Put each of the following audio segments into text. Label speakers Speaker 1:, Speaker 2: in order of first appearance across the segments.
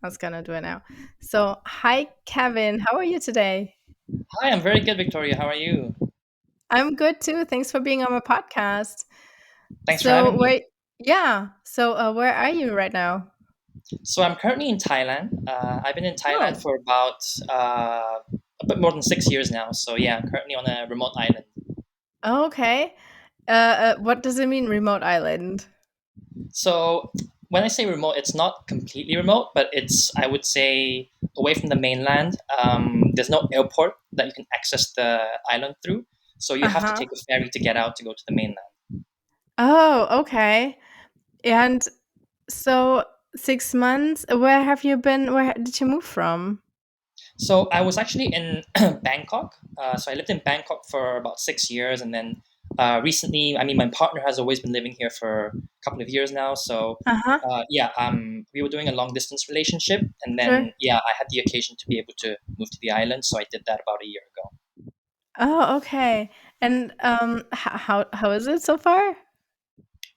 Speaker 1: I was gonna do it now. So, hi, Kevin. How are you today?
Speaker 2: Hi, I'm very good, Victoria. How are you?
Speaker 1: I'm good too. Thanks for being on my podcast.
Speaker 2: Thanks for
Speaker 1: So,
Speaker 2: having me.
Speaker 1: where are you right now?
Speaker 2: So I'm currently in Thailand. I've been in Thailand
Speaker 1: Oh,
Speaker 2: for about a bit more than 6 years now. So yeah, I'm currently on a remote island.
Speaker 1: okay. What does it mean, remote island?
Speaker 2: So when I say remote, it's not completely remote, but it's I would say away from the mainland. There's no airport that you can access the island through, so you have to
Speaker 1: Uh-huh.
Speaker 2: take a ferry to get out to go to the mainland.
Speaker 1: Oh, okay. And so 6 months, where have you been? Where did you move from?
Speaker 2: So I was actually in Bangkok. So I lived in Bangkok for about 6 years, and then recently, I mean, my partner has always been living here for a couple of years now. So
Speaker 1: Uh-huh.
Speaker 2: yeah, we were doing a long distance relationship, and
Speaker 1: Sure.
Speaker 2: then yeah, I had the occasion to be able to move to the island, so I did that about a year ago.
Speaker 1: Oh, okay. And how is it so far?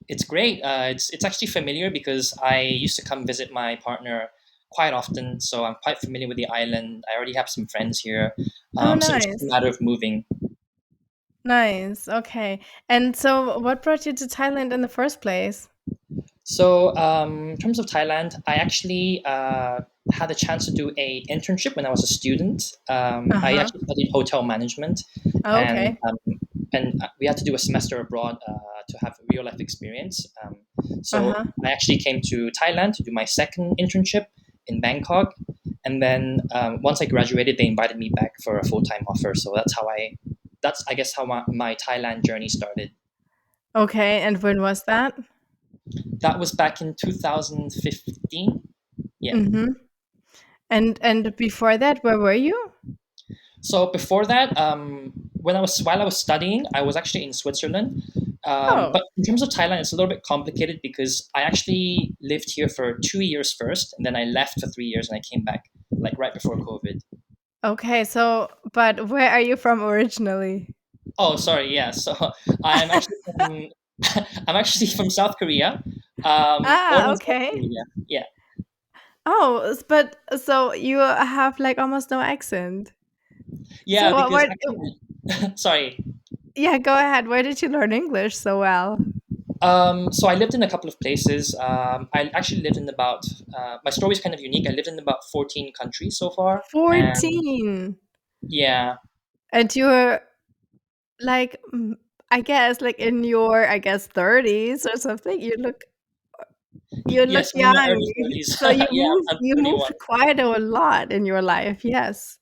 Speaker 2: It's great. It's actually familiar because I used to come visit my partner quite often, so I'm quite familiar with the island. I already have some friends here,
Speaker 1: Oh,
Speaker 2: so it was just a
Speaker 1: nice.
Speaker 2: matter of moving.
Speaker 1: Nice. Okay. And so what brought you to Thailand in the first place?
Speaker 2: So, in terms of Thailand, I actually had a chance to do a internship when I was a student. I
Speaker 1: Uh-huh.
Speaker 2: actually studied hotel management,
Speaker 1: Oh,
Speaker 2: and
Speaker 1: okay.
Speaker 2: we had to do a semester abroad to have real life experience. So
Speaker 1: Uh-huh.
Speaker 2: I actually came to Thailand to do my second internship in Bangkok, and then once I graduated, they invited me back for a full time offer. So that's I guess how my Thailand journey started.
Speaker 1: Okay. And when was that?
Speaker 2: That was back in 2015. Yeah.
Speaker 1: Mm-hmm. And before that, where were you?
Speaker 2: So before that, while I was studying, I was actually in Switzerland.
Speaker 1: Oh,
Speaker 2: But in terms of Thailand, it's a little bit complicated because I actually lived here for 2 years first, and then I left for 3 years, and I came back like right before COVID.
Speaker 1: okay. So, but where are you from originally?
Speaker 2: Oh, sorry, yeah. So I'm actually from I'm actually from South Korea, born
Speaker 1: Ah,
Speaker 2: in South
Speaker 1: okay.
Speaker 2: Korea. Yeah,
Speaker 1: Oh, but so you have like almost no accent. So
Speaker 2: yeah, because actually, sorry.
Speaker 1: yeah, go ahead. Where did you learn English so well?
Speaker 2: So I lived in a couple of places. I actually lived in about. My story is kind of unique. I lived in about 14 countries so far, and
Speaker 1: 14.
Speaker 2: yeah,
Speaker 1: And you're like, I guess, like in your, I guess, 30s or something. You look
Speaker 2: yes, I'm in my
Speaker 1: young.
Speaker 2: early 30s.
Speaker 1: So you
Speaker 2: Yeah,
Speaker 1: moved
Speaker 2: I'm
Speaker 1: you
Speaker 2: 31.
Speaker 1: moved quite a lot in your life. Yes.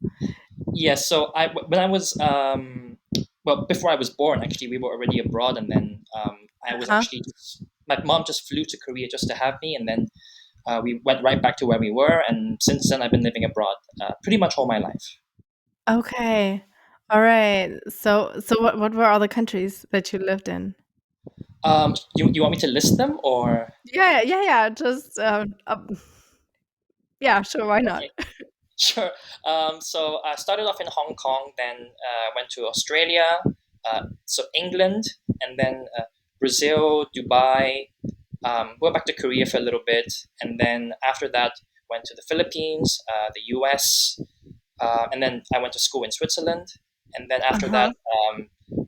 Speaker 2: Yes, so I when I was well before I was born, actually, we were already abroad, and then I was
Speaker 1: Uh-huh.
Speaker 2: actually just my mom just flew to Korea just to have me, and then we went right back to where we were, and since then I've been living abroad pretty much all my life.
Speaker 1: Okay. All right. So what were all the countries that you lived in?
Speaker 2: You want me to list them or?
Speaker 1: Yeah, yeah, yeah. Just yeah, sure, why not?
Speaker 2: Okay. Sure. So I started off in Hong Kong, then went to Australia, so England, and then Brazil, Dubai. Went back to Korea for a little bit, and then after that went to the Philippines, the US, and then I went to school in Switzerland, and then after
Speaker 1: Uh-huh.
Speaker 2: that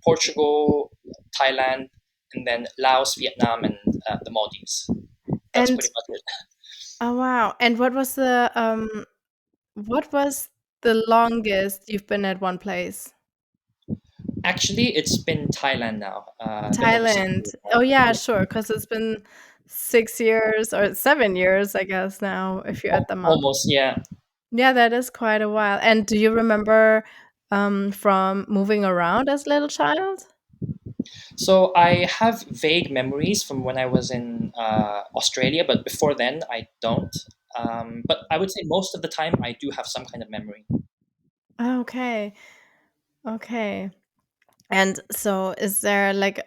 Speaker 2: Portugal, Thailand, and then Laos, Vietnam, and the Maldives. That's
Speaker 1: And
Speaker 2: pretty much it.
Speaker 1: oh wow. And what was the longest you've been at one place?
Speaker 2: Actually, it's been Thailand now, a bit over six
Speaker 1: Thailand.
Speaker 2: years
Speaker 1: Oh
Speaker 2: now.
Speaker 1: yeah,
Speaker 2: Yeah.
Speaker 1: sure, because it's been 6 years or 7 years, I guess now, if you add them up.
Speaker 2: Almost, yeah.
Speaker 1: Yeah, that is quite a while. And do you remember from moving around as a little child?
Speaker 2: So I have vague memories from when I was in Australia, but before then I don't. But I would say most of the time I do have some kind of memory.
Speaker 1: Okay. Okay. And so is there like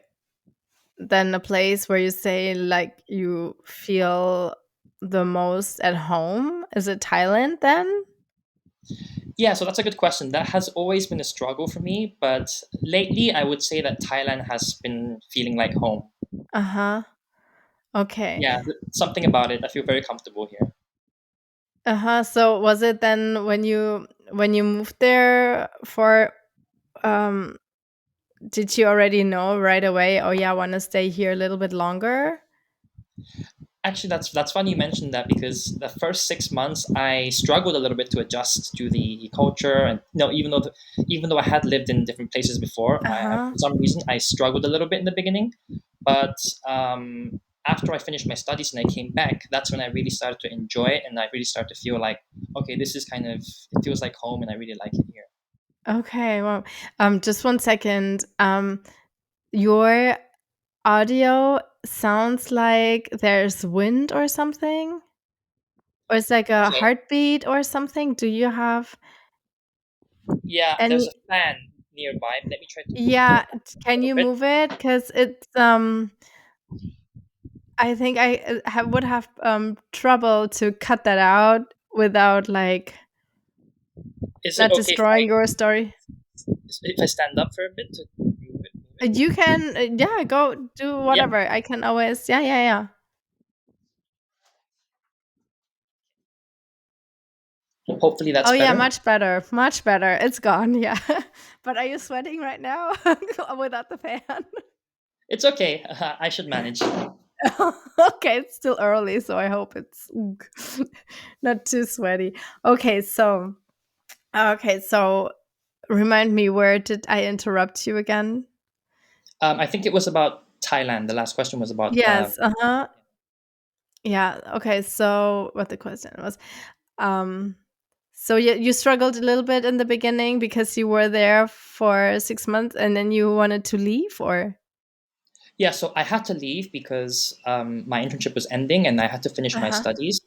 Speaker 1: then a place where you say like you feel the most at home? Is it Thailand then?
Speaker 2: Yeah, so that's a good question. That has always been a struggle for me, but lately I would say that Thailand has been feeling like home.
Speaker 1: Uh-huh. Okay.
Speaker 2: Yeah, something about it. I feel very comfortable here.
Speaker 1: Uh-huh. So was it then when you moved there for um did you already know right away, oh yeah, I want to stay here a little bit longer?
Speaker 2: Actually, that's funny you mentioned that because the first 6 months I struggled a little bit to adjust to the culture, and even though I had lived in different places before,
Speaker 1: Uh-huh.
Speaker 2: for some reason I struggled a little bit in the beginning. But after I finished my studies and I came back, that's when I really started to enjoy it, and I really started to feel like, okay, this is kind of, it feels like home, and I really like it here.
Speaker 1: Okay, well, just one second. Your audio sounds like there's wind or something, or it's like a
Speaker 2: Okay.
Speaker 1: heartbeat or something. Do you have
Speaker 2: Yeah, there's
Speaker 1: any?
Speaker 2: a fan nearby. Let me try to move it
Speaker 1: Yeah,
Speaker 2: a
Speaker 1: can
Speaker 2: little
Speaker 1: you
Speaker 2: bit.
Speaker 1: move it? Because it's I think I would have trouble to cut that out without like
Speaker 2: Is it
Speaker 1: not
Speaker 2: okay
Speaker 1: destroying your story.
Speaker 2: if I stand up for a bit to move it? Move it?
Speaker 1: You can, yeah, go do
Speaker 2: Yeah.
Speaker 1: whatever. I can always, yeah, yeah, yeah.
Speaker 2: Hopefully that's
Speaker 1: Oh yeah,
Speaker 2: better.
Speaker 1: much better, much better. It's gone, yeah. But are you sweating right now without the fan?
Speaker 2: It's okay. I should manage.
Speaker 1: Okay, it's still early, so I hope it's not too sweaty. Okay, so okay, so remind me, where did I interrupt you again?
Speaker 2: I think it was about Thailand. The last question was about.
Speaker 1: Yes, uh-huh. Yeah, okay, so what the question was. Um so you struggled a little bit in the beginning because you were there for 6 months and then you wanted to leave, or?
Speaker 2: Yeah, so I had to leave because my internship was ending and I had to finish my
Speaker 1: Uh-huh.
Speaker 2: studies.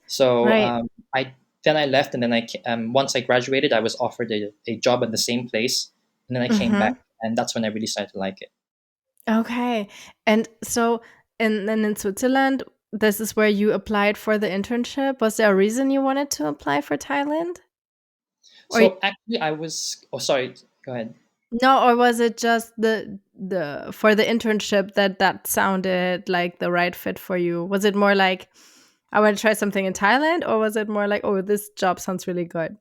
Speaker 2: So
Speaker 1: Right.
Speaker 2: I left, and then once I graduated, I was offered a job at the same place, and then I came back,
Speaker 1: Mhm.
Speaker 2: and that's when I really started to like it.
Speaker 1: Okay. And so in Switzerland, this is where you applied for the internship. Was there a reason you wanted to apply for Thailand? Or
Speaker 2: So actually, I was. Oh, sorry. Go ahead.
Speaker 1: no, or was it just the for the internship that that sounded like the right fit for you? Was it more like I want to try something in Thailand, or was it more like, oh, this job sounds really good?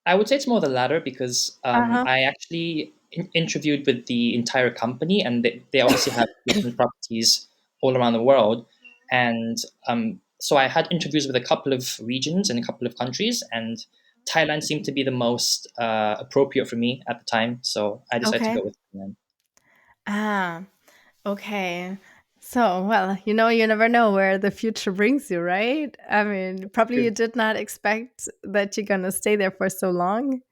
Speaker 2: I would say it's more the latter because
Speaker 1: Uh-huh.
Speaker 2: I actually interviewed with the entire company, and they obviously have different properties all around the world. And so I had interviews with a couple of regions and a couple of countries, and Thailand seemed to be the most appropriate for me at the time. So I decided to
Speaker 1: Okay.
Speaker 2: go with Thailand.
Speaker 1: Ah, okay. So, well, you never know where the future brings you, right? I mean, probably you
Speaker 2: True.
Speaker 1: did not expect that you're gonna stay there for so long.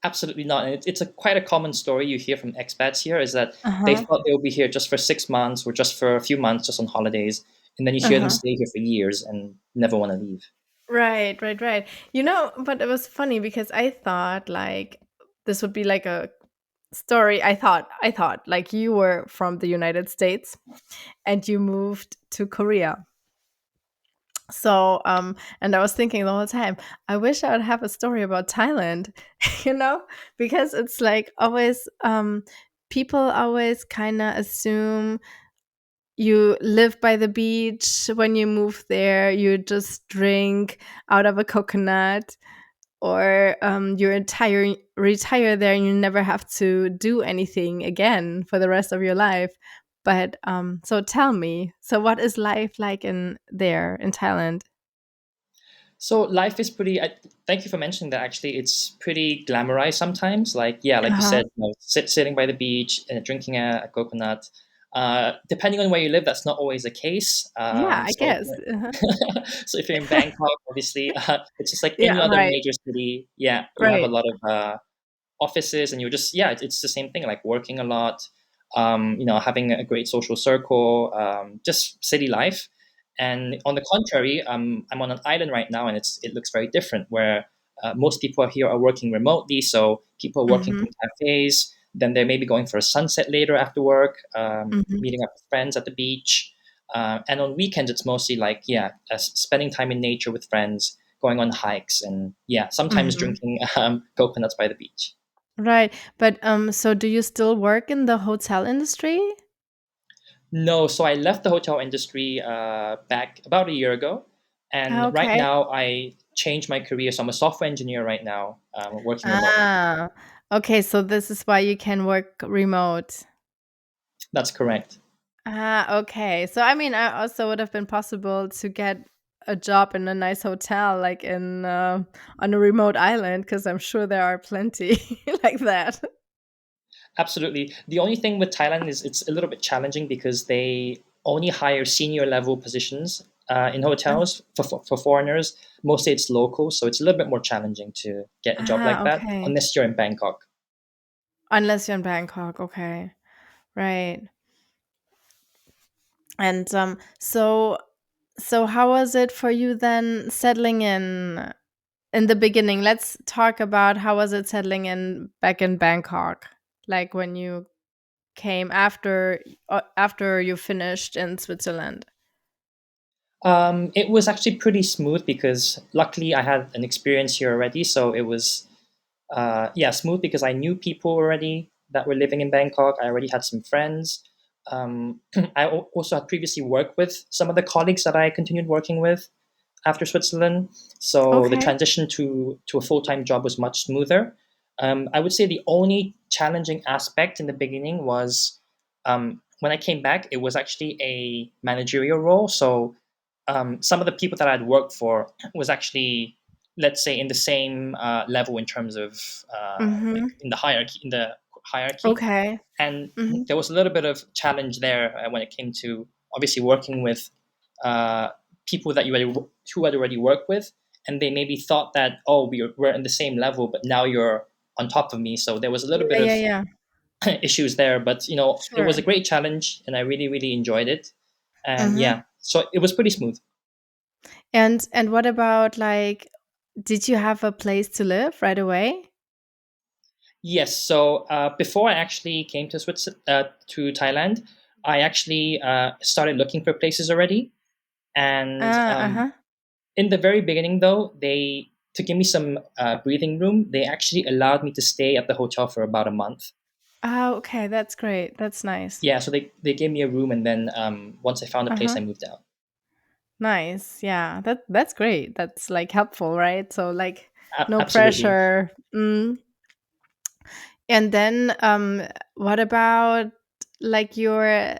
Speaker 2: Absolutely not. And it's quite a common story you hear from expats here is that they
Speaker 1: Uh-huh.
Speaker 2: thought they'll be here just for 6 months or just for a few months, just on holidays. And then you hear them
Speaker 1: Uh-huh.
Speaker 2: stay here for years and never want to leave.
Speaker 1: Right, right, right. But it was funny because I thought like this would be like a story. I thought like you were from the United States and you moved to Korea. So, and I was thinking the whole time, I wish I would have a story about Thailand, you know, because it's like always, people always kind of assume you live by the beach when you move there, you just drink out of a coconut, or you retire there and you never have to do anything again for the rest of your life. But so tell me, so what is life like in there in Thailand?
Speaker 2: So life is pretty. Thank you for mentioning that. Actually, it's pretty glamorized sometimes. Like yeah, like you
Speaker 1: Uh-huh.
Speaker 2: said, sitting by the beach and drinking a coconut. Depending on where you live, that's not always the case.
Speaker 1: Yeah, I guess. Uh-huh.
Speaker 2: So if you're in Bangkok, obviously, it's just like any
Speaker 1: Yeah,
Speaker 2: other
Speaker 1: right,
Speaker 2: major city. Yeah, you have a
Speaker 1: right.
Speaker 2: lot of offices, and you're just yeah, it's the same thing. Like working a lot, having a great social circle, just city life. And on the contrary, I'm on an island right now, and it looks very different. Where most people here are working remotely, so people are working
Speaker 1: Mhm,
Speaker 2: from cafes. Then they may be going for a sunset later after work,
Speaker 1: mhm,
Speaker 2: meeting up with friends at the beach. And on weekends, it's mostly like yeah, spending time in nature with friends, going on hikes, and yeah, sometimes
Speaker 1: mhm.
Speaker 2: drinking coconuts by the beach.
Speaker 1: Right, but, so do you still work in the hotel industry?
Speaker 2: No, so I left the hotel industry back about a year ago, And right
Speaker 1: Okay.
Speaker 2: now, I changed my career. So I'm a software engineer right now, working remote.
Speaker 1: Ah, okay, so this is why you can work remote.
Speaker 2: That's correct.
Speaker 1: Ah, okay. So I mean, I also would have been possible to get a job in a nice hotel, like in on a remote island, because I'm sure there are plenty like that.
Speaker 2: Absolutely. The only thing with Thailand is it's a little bit challenging because they only hire senior level positions in hotels for foreigners. Mostly it's local, so it's a little bit more challenging to get a job like that
Speaker 1: Okay.
Speaker 2: unless you're in Bangkok.
Speaker 1: Unless you're in Bangkok, okay, right. And so how was it for you then settling in the beginning? Let's talk about how was it settling in back in Bangkok, like when you came after you finished in Switzerland.
Speaker 2: It was actually pretty smooth because luckily I had an experience here already, so it was yeah, smooth because I knew people already that were living in Bangkok. I already had some friends. Also had previously worked with some of the colleagues that I continued working with after Switzerland. So the
Speaker 1: Okay.
Speaker 2: transition to a full time job was much smoother. I would say the only challenging aspect in the beginning was when I came back, it was actually a managerial role. So some of the people that I'd worked for was actually, let's say, in the same level in terms of like
Speaker 1: Mhm.
Speaker 2: in the hierarchy,
Speaker 1: Okay.
Speaker 2: and
Speaker 1: Mhm.
Speaker 2: there was a little bit of challenge there when it came to obviously working with uh, people that who had already worked with, and they maybe thought that, oh, we're in the same level, but now you're on top of me. So there was a little bit
Speaker 1: Yeah, yeah,
Speaker 2: of
Speaker 1: yeah.
Speaker 2: issues there, but it was a
Speaker 1: Sure.
Speaker 2: great challenge, and I really really enjoyed it. And
Speaker 1: Mhm.
Speaker 2: yeah, so it was pretty smooth.
Speaker 1: And what about, like, did you have a place to live right away?
Speaker 2: Yes. So before I actually came to to Thailand, I actually started looking for places already. And
Speaker 1: Ah, uh-huh.
Speaker 2: in the very beginning, though, they to give me some breathing room, they actually allowed me to stay at the hotel for about a month.
Speaker 1: Oh, okay, that's great. That's nice.
Speaker 2: Yeah. So they gave me a room, and then once I found a place,
Speaker 1: Uh-huh.
Speaker 2: I moved out.
Speaker 1: Nice. Yeah. That's great. That's, like, helpful, right? So, like, no
Speaker 2: Absolutely.
Speaker 1: pressure. Mm. And then what about, like, your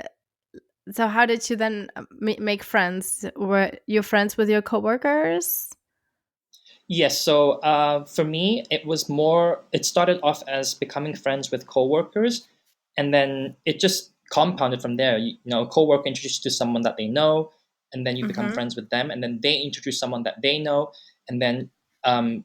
Speaker 1: so how did you then make friends? Were you friends with your coworkers?
Speaker 2: Yes. So for me, it was more. It started off as becoming friends with coworkers, and then it just compounded from there. A coworker introduced you to someone that they know, and then you become
Speaker 1: Mhm.
Speaker 2: friends with them, and then they introduce someone that they know, and then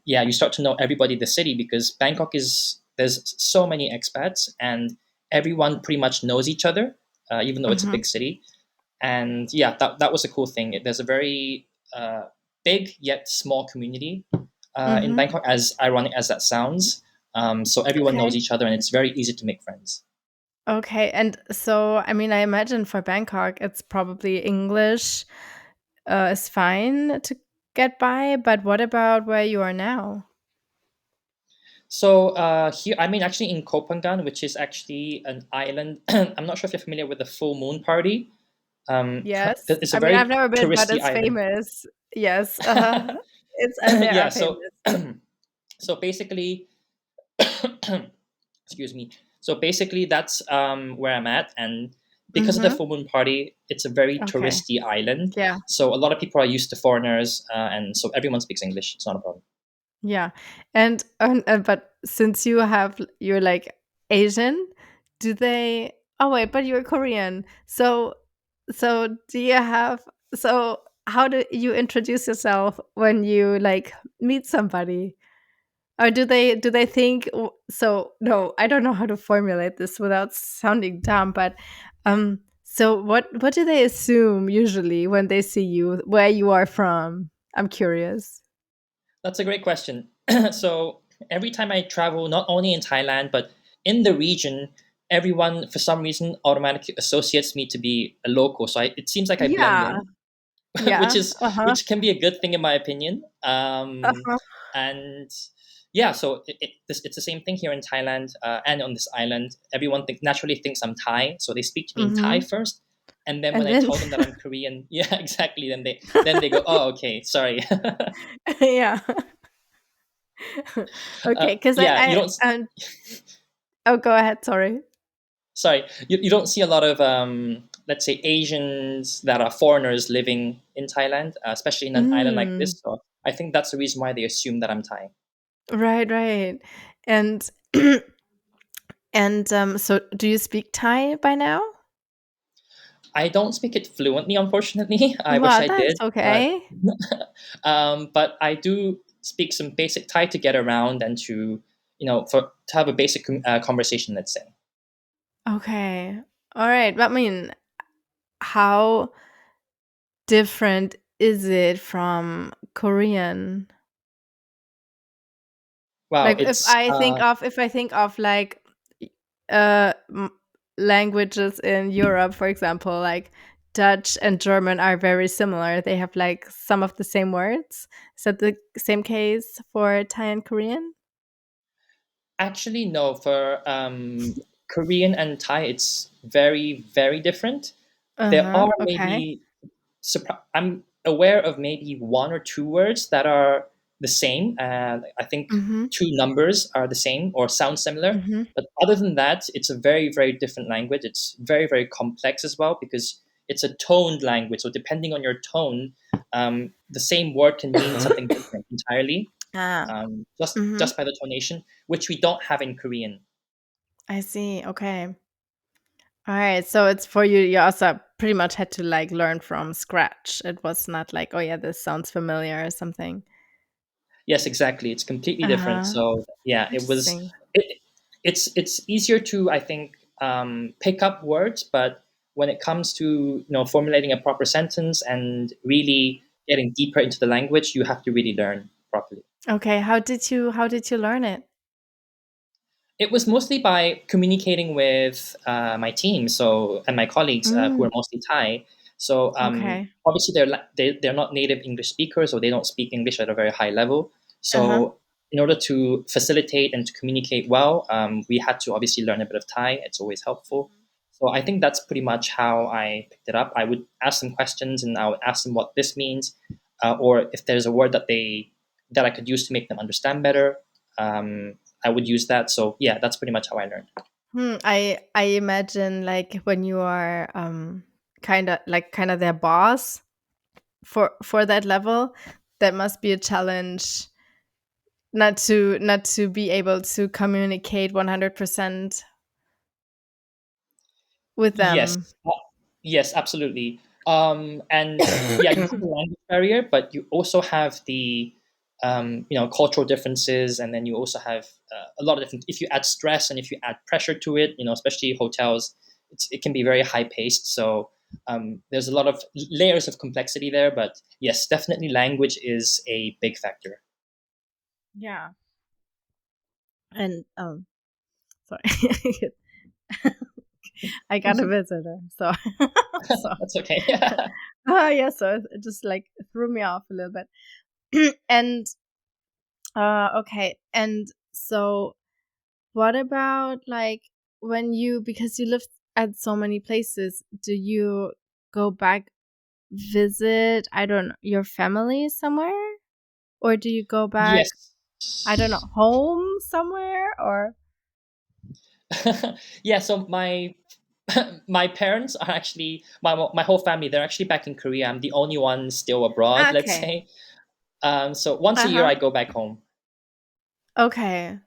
Speaker 2: yeah, you start to know everybody in the city because Bangkok is there's so many expats, and everyone pretty much knows each other, even though it's a
Speaker 1: Mhm.
Speaker 2: big city. And yeah, that was a cool thing. There's a very big yet small community in
Speaker 1: Mhm.
Speaker 2: Bangkok, as ironic as that sounds. So everyone knows
Speaker 1: Okay.
Speaker 2: each other, and it's very easy to make friends.
Speaker 1: Okay. And so, I mean, I imagine for Bangkok, it's probably English is fine to get by. But what about where you are now?
Speaker 2: So here, I mean, actually in Kopangan, which is actually an island. I'm not sure if you're familiar with the full moon party.
Speaker 1: Yes.
Speaker 2: It's a
Speaker 1: I mean, I've
Speaker 2: very
Speaker 1: never been, but
Speaker 2: touristy
Speaker 1: it's
Speaker 2: island.
Speaker 1: famous. Yes. It's they
Speaker 2: Yeah.
Speaker 1: are
Speaker 2: So
Speaker 1: famous.
Speaker 2: so basically, excuse me. So basically, that's where I'm at, and because of the
Speaker 1: Mhm.
Speaker 2: full moon party, it's a very
Speaker 1: Okay.
Speaker 2: touristy island.
Speaker 1: Yeah.
Speaker 2: So a lot of people are used to foreigners, and so everyone speaks English. It's not a problem.
Speaker 1: Yeah. And but since you're, like, Asian, do they oh wait, but you're Korean. So do you have so how do you introduce yourself when you, like, meet somebody? Or do they think so no, I don't know how to formulate this without sounding dumb, but so what do they assume usually when they see you, where you are from? I'm curious.
Speaker 2: That's a great question. So every time I travel, not only in Thailand but in the region, everyone for some reason automatically associates me to be a local. So it seems like I blend
Speaker 1: Yeah.
Speaker 2: in, which
Speaker 1: Yeah.
Speaker 2: is
Speaker 1: Uh-huh.
Speaker 2: which can be a good thing in my opinion.
Speaker 1: Uh-huh.
Speaker 2: And yeah, so it's the same thing here in Thailand and on this island. Everyone naturally thinks I'm Thai, so they speak to me in Thai
Speaker 1: Mhm.
Speaker 2: first, And then when
Speaker 1: And
Speaker 2: I
Speaker 1: then
Speaker 2: tell them that I'm Korean, yeah, exactly. Then they go, oh, okay, sorry.
Speaker 1: yeah. Okay, because
Speaker 2: Yeah, you don't.
Speaker 1: oh, go ahead, sorry.
Speaker 2: Sorry, you don't see a lot of let's say Asians that are foreigners living in Thailand, especially in an island like
Speaker 1: Mm,
Speaker 2: this. So I think that's the reason why they assume that I'm Thai.
Speaker 1: right, right. And and so do you speak Thai by now?
Speaker 2: I don't speak it fluently, unfortunately. I wish
Speaker 1: Well,
Speaker 2: I
Speaker 1: that's
Speaker 2: did,
Speaker 1: okay.
Speaker 2: but I do speak some basic Thai to get around and to for to have a basic conversation. Let's say.
Speaker 1: Okay. All right. But I mean, how different is it from Korean?
Speaker 2: Wow,
Speaker 1: Like
Speaker 2: it's
Speaker 1: if I think of like uh m- languages in Europe, for example, like Dutch and German are very similar. They have like some of the same words. Is that the same case for Thai and Korean?
Speaker 2: actually no for Korean and Thai. It's very very different. There
Speaker 1: Uh-huh.
Speaker 2: are
Speaker 1: Okay.
Speaker 2: maybe I'm aware of maybe one or two words that are the same. I think
Speaker 1: Mhm.
Speaker 2: two numbers are the same or sound similar.
Speaker 1: Mhm.
Speaker 2: But other than that, it's a very, very different language. It's very, very complex as well because it's a toned language. So depending on your tone, the same word can mean something different entirely,
Speaker 1: Ah.
Speaker 2: just
Speaker 1: Mhm.
Speaker 2: by the tonation, which we don't have in Korean.
Speaker 1: I see. Okay. All right. So it's for you. You also pretty much had to like learn from scratch. It was not like, oh yeah, this sounds familiar or something.
Speaker 2: Yes, exactly. It's completely
Speaker 1: Uh
Speaker 2: different.
Speaker 1: huh.
Speaker 2: So yeah, it was.
Speaker 1: Interesting.
Speaker 2: It's easier to I think pick up words, but when it comes to formulating a proper sentence and really getting deeper into the language, you have to really learn properly.
Speaker 1: Okay. How did you learn it?
Speaker 2: It was mostly by communicating with my team, so and my colleagues who
Speaker 1: Mm,
Speaker 2: are mostly Thai. So
Speaker 1: okay.
Speaker 2: obviously they're not native English speakers, or they don't speak English at a very high level.
Speaker 1: Uh huh.
Speaker 2: So in order to facilitate and to communicate well, we had to obviously learn a bit of Thai. It's always helpful. So I think that's pretty much how I picked it up. I would ask them questions, and I would ask them what this means, or if there's a word that I could use to make them understand better. I would use that. So yeah, that's pretty much how I learned.
Speaker 1: I imagine like when you are kind of their boss for that level, that must be a challenge not to be able to communicate 100% with them.
Speaker 2: Yes, yes, absolutely. And yeah, you have the language barrier, but you also have the cultural differences, and then you also have a lot of different. If you add stress and if you add pressure to it, especially hotels, it can be very high paced. So there's a lot of layers of complexity there. But yes, definitely language is a big factor.
Speaker 1: Yeah. And sorry. I got a visitor. So so
Speaker 2: That's okay.
Speaker 1: yeah, so it just like threw me off a little bit. And okay. And so what about like when you because you lived at so many places, do you go back visit, I don't know, your family somewhere? Or do you go back,
Speaker 2: Yes.
Speaker 1: I don't know, home somewhere or
Speaker 2: Yeah, so my my parents are actually my whole family. They're actually back in Korea. I'm the only one still abroad. Let's
Speaker 1: okay.
Speaker 2: say. So once a year,
Speaker 1: Uh-huh.
Speaker 2: I go back home.
Speaker 1: Okay.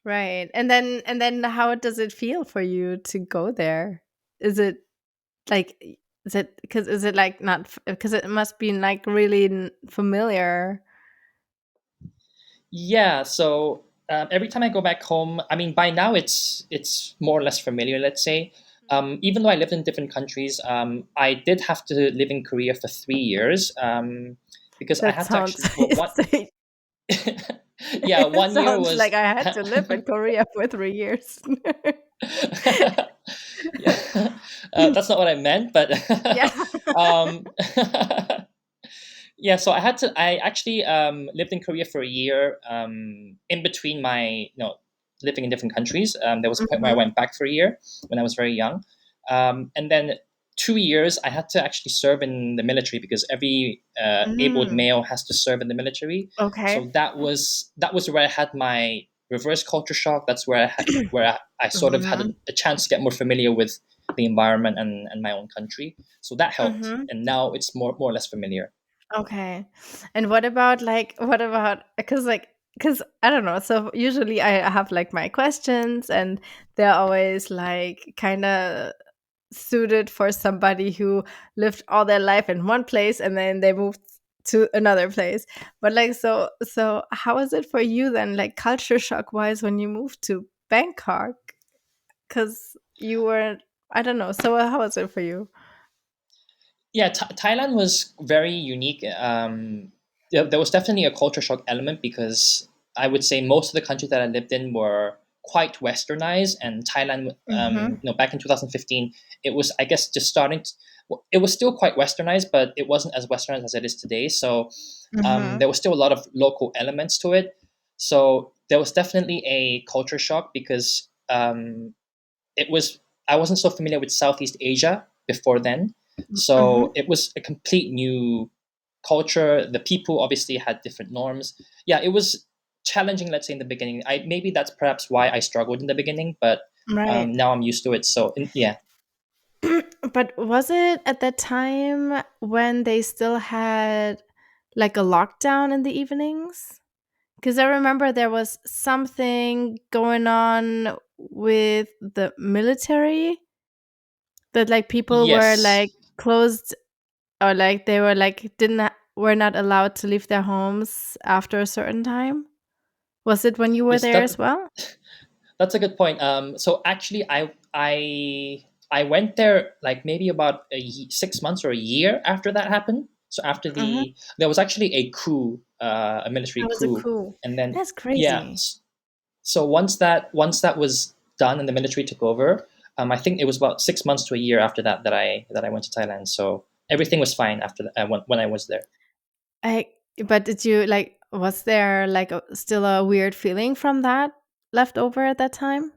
Speaker 1: Right. And then how does it feel for you to go there? Is it like is it because is it like not because it must be like really familiar.
Speaker 2: Yeah. So every time I go back home, I mean, by now it's more or less familiar. Let's say. Even though I lived in different countries, I did have to live in Korea for 3 years because I
Speaker 1: That
Speaker 2: had to
Speaker 1: sounds
Speaker 2: actually. Well, what? Yeah,
Speaker 1: it
Speaker 2: 1 year
Speaker 1: sounds
Speaker 2: was.
Speaker 1: like I had to live in Korea for 3 years.
Speaker 2: Yeah, that's not what I meant, but
Speaker 1: Yeah.
Speaker 2: um, yeah. So I actually lived in Korea for a year. In between my living in different countries, there was a point where I
Speaker 1: Mhm.
Speaker 2: went back for a year when I was very young, and then 2 years I had to actually serve in the military because every abled
Speaker 1: Mm,
Speaker 2: male has to serve in the military.
Speaker 1: okay.
Speaker 2: So that was where I had my reverse culture shock. That's where I sort of had
Speaker 1: Mhm,
Speaker 2: a chance to get more familiar with the environment and my own country. So that helped,
Speaker 1: mhm.
Speaker 2: and now it's more or less familiar.
Speaker 1: Okay. And what about, because I don't know. So usually I have like my questions, and they're always like kind of suited for somebody who lived all their life in one place and then they moved to another place. But like, so how is it for you then, like culture shock wise, when you moved to Bangkok? Because you were, I don't know. So how was it for you?
Speaker 2: Yeah, Thailand was very unique. There was definitely a culture shock element because I would say most of the countries that I lived in were quite westernized, and Thailand,
Speaker 1: Mm-hmm.
Speaker 2: back in 2015, it was, I guess, just starting. Well, it was still quite westernized, but it wasn't as westernized as it is today. So
Speaker 1: Mm-hmm.
Speaker 2: there was still a lot of local elements to it. So there was definitely a culture shock because it was I wasn't so familiar with Southeast Asia before then,
Speaker 1: Mm-hmm.
Speaker 2: so it was a complete new culture. The people obviously had different norms. Yeah, it was challenging. Let's say in the beginning, I maybe that's perhaps why I struggled in the beginning, but
Speaker 1: Right.
Speaker 2: now I'm used to it. So yeah,
Speaker 1: But was it at that time when they still had like a lockdown in the evenings? Because I remember there was something going on with the military, that like people were
Speaker 2: yes,
Speaker 1: like closed, or like they were like were not allowed to leave their homes after a certain time. Was it when you were
Speaker 2: yes,
Speaker 1: there as well?
Speaker 2: that's a good point. So actually, I went there like maybe about 6 months or a year after that happened. So after
Speaker 1: Hmm.
Speaker 2: there was actually a coup, a military
Speaker 1: That was a
Speaker 2: coup,
Speaker 1: coup.
Speaker 2: and then
Speaker 1: That's
Speaker 2: yeah.
Speaker 1: crazy.
Speaker 2: So once that was done and the military took over, I think it was about 6 months to a year after that I went to Thailand. So everything was fine after when I was there.
Speaker 1: I But did you like, was there like still a weird feeling from that left over at that time?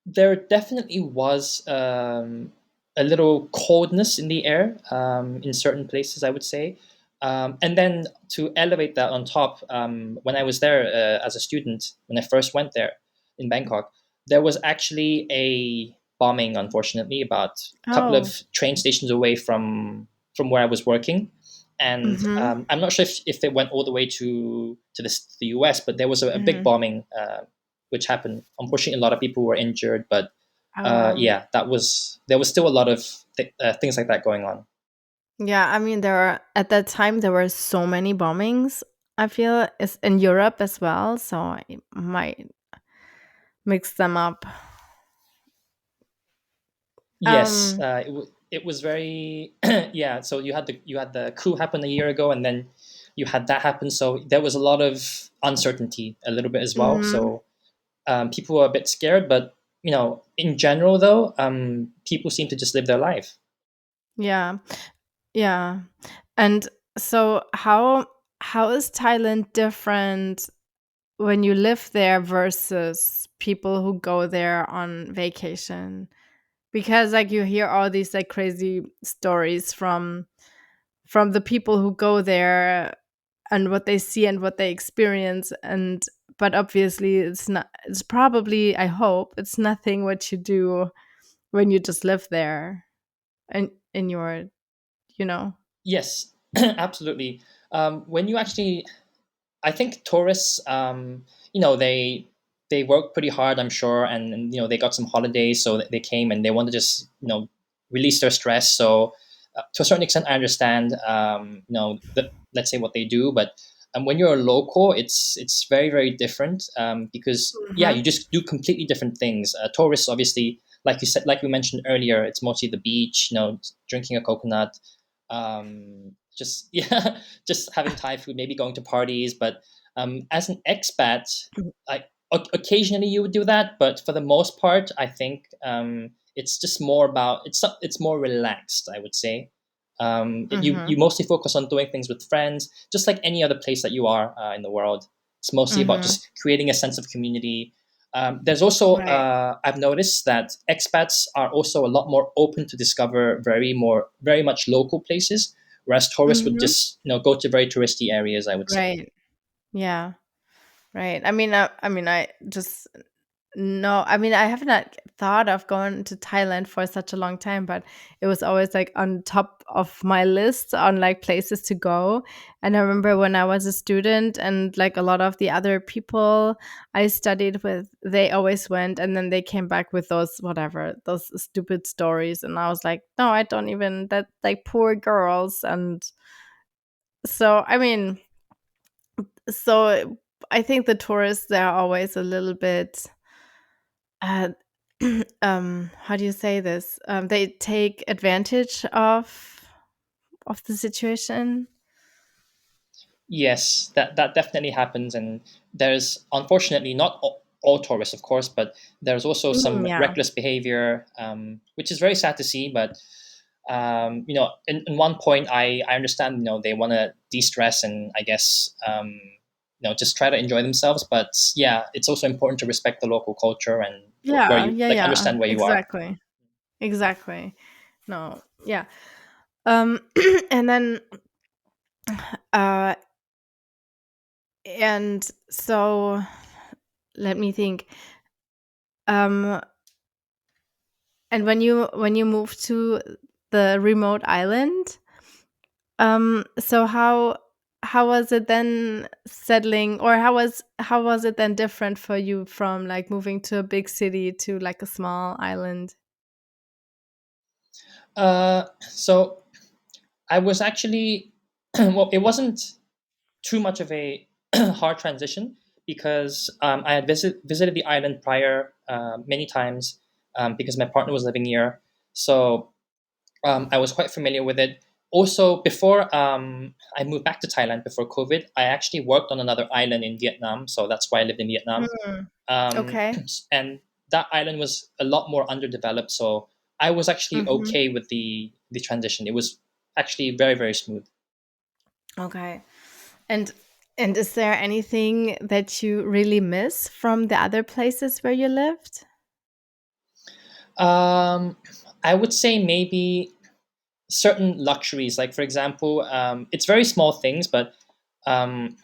Speaker 2: There definitely was a little coldness in the air in certain places, I would say. And then to elevate that on top, when I was there as a student, when I first went there in Bangkok, there was actually a bombing, unfortunately, about a couple
Speaker 1: Oh.
Speaker 2: of train stations away from where I was working. And
Speaker 1: Mhm.
Speaker 2: I'm not sure if it went all the way to the US, but there was a big
Speaker 1: Mhm.
Speaker 2: bombing which happened. Unfortunately, a lot of people were injured, but
Speaker 1: Oh, wow.
Speaker 2: yeah, there was still a lot of things like that going on.
Speaker 1: Yeah, I mean, at that time, there were so many bombings, I feel, is in Europe as well, so I might mix them up.
Speaker 2: Yes,
Speaker 1: Um,
Speaker 2: it was very yeah. So you had the coup happen a year ago, and then you had that happen. So there was a lot of uncertainty, a little bit as well.
Speaker 1: mhm,
Speaker 2: So people were a bit scared, but in general, though, people seem to just live their life.
Speaker 1: yeah, yeah. And so how is Thailand different when you live there versus people who go there on vacation? Because like you hear all these like crazy stories from the people who go there and what they see and what they experience, and but obviously it's probably, I hope it's nothing what you do when you just live there and in your, you know.
Speaker 2: Yes, absolutely. When you actually I think tourists, they work pretty hard, I'm sure, and they got some holidays, so they came and they want to just release their stress. So to a certain extent, I understand, let's say what they do, but when you're a local, it's very very different because yeah,
Speaker 1: Mhm.
Speaker 2: you just do completely different things. Tourists, obviously, like you said, like we mentioned earlier, it's mostly the beach, drinking a coconut, just yeah, just having Thai food, maybe going to parties. But as an expat, occasionally you would do that, but for the most part, I think it's just more about it's more relaxed. I would say you
Speaker 1: Mhm.
Speaker 2: mostly focus on doing things with friends, just like any other place that you are in the world. It's mostly about
Speaker 1: Mhm.
Speaker 2: just creating a sense of community. There's also
Speaker 1: Right.
Speaker 2: I've noticed that expats are also a lot more open to discover very much local places, whereas tourists would
Speaker 1: Mhm.
Speaker 2: just go to very touristy areas, I would say.
Speaker 1: Right. Yeah. Right. I mean, I just no, I mean, I haven't thought of going to Thailand for such a long time, but it was always like on top of my list on like places to go. And I remember when I was a student and like a lot of the other people I studied with, they always went and then they came back with those whatever, those stupid stories. And I was like, no, I don't even, that like poor girls. And so, I mean, so I think the tourists, they're always a little bit uh, how do you say this? They take advantage of the situation.
Speaker 2: Yes, that definitely happens, and there's unfortunately not all tourists, of course, but there's also some
Speaker 1: Yeah.
Speaker 2: reckless behavior, which is very sad to see. But in one point, I understand, they want to de-stress and I guess just try to enjoy themselves. But yeah, it's also important to respect the local culture and where
Speaker 1: Yeah,
Speaker 2: you
Speaker 1: yeah,
Speaker 2: like
Speaker 1: yeah.
Speaker 2: understand where you are.
Speaker 1: Exactly. Exactly. No, yeah. Um, and then, uh, and so let me think. Um, and when you move to the remote island, so how was it then settling, or how was it then different for you from like moving to a big city to like a small island?
Speaker 2: So I was actually well, it wasn't too much of a hard transition because I had visited the island prior many times because my partner was living here. So I was quite familiar with it. Also, before I moved back to Thailand before COVID, I actually worked on another island in Vietnam. So that's why I lived in Vietnam.
Speaker 1: Mm,
Speaker 2: Um,
Speaker 1: okay.
Speaker 2: and that island was a lot more underdeveloped. So I was actually
Speaker 1: Mhm.
Speaker 2: okay with the transition. It was actually very, very smooth.
Speaker 1: Okay. And is there anything that you really miss from the other places where you lived?
Speaker 2: Um, I would say maybe certain luxuries. Like for example, it's very small things, but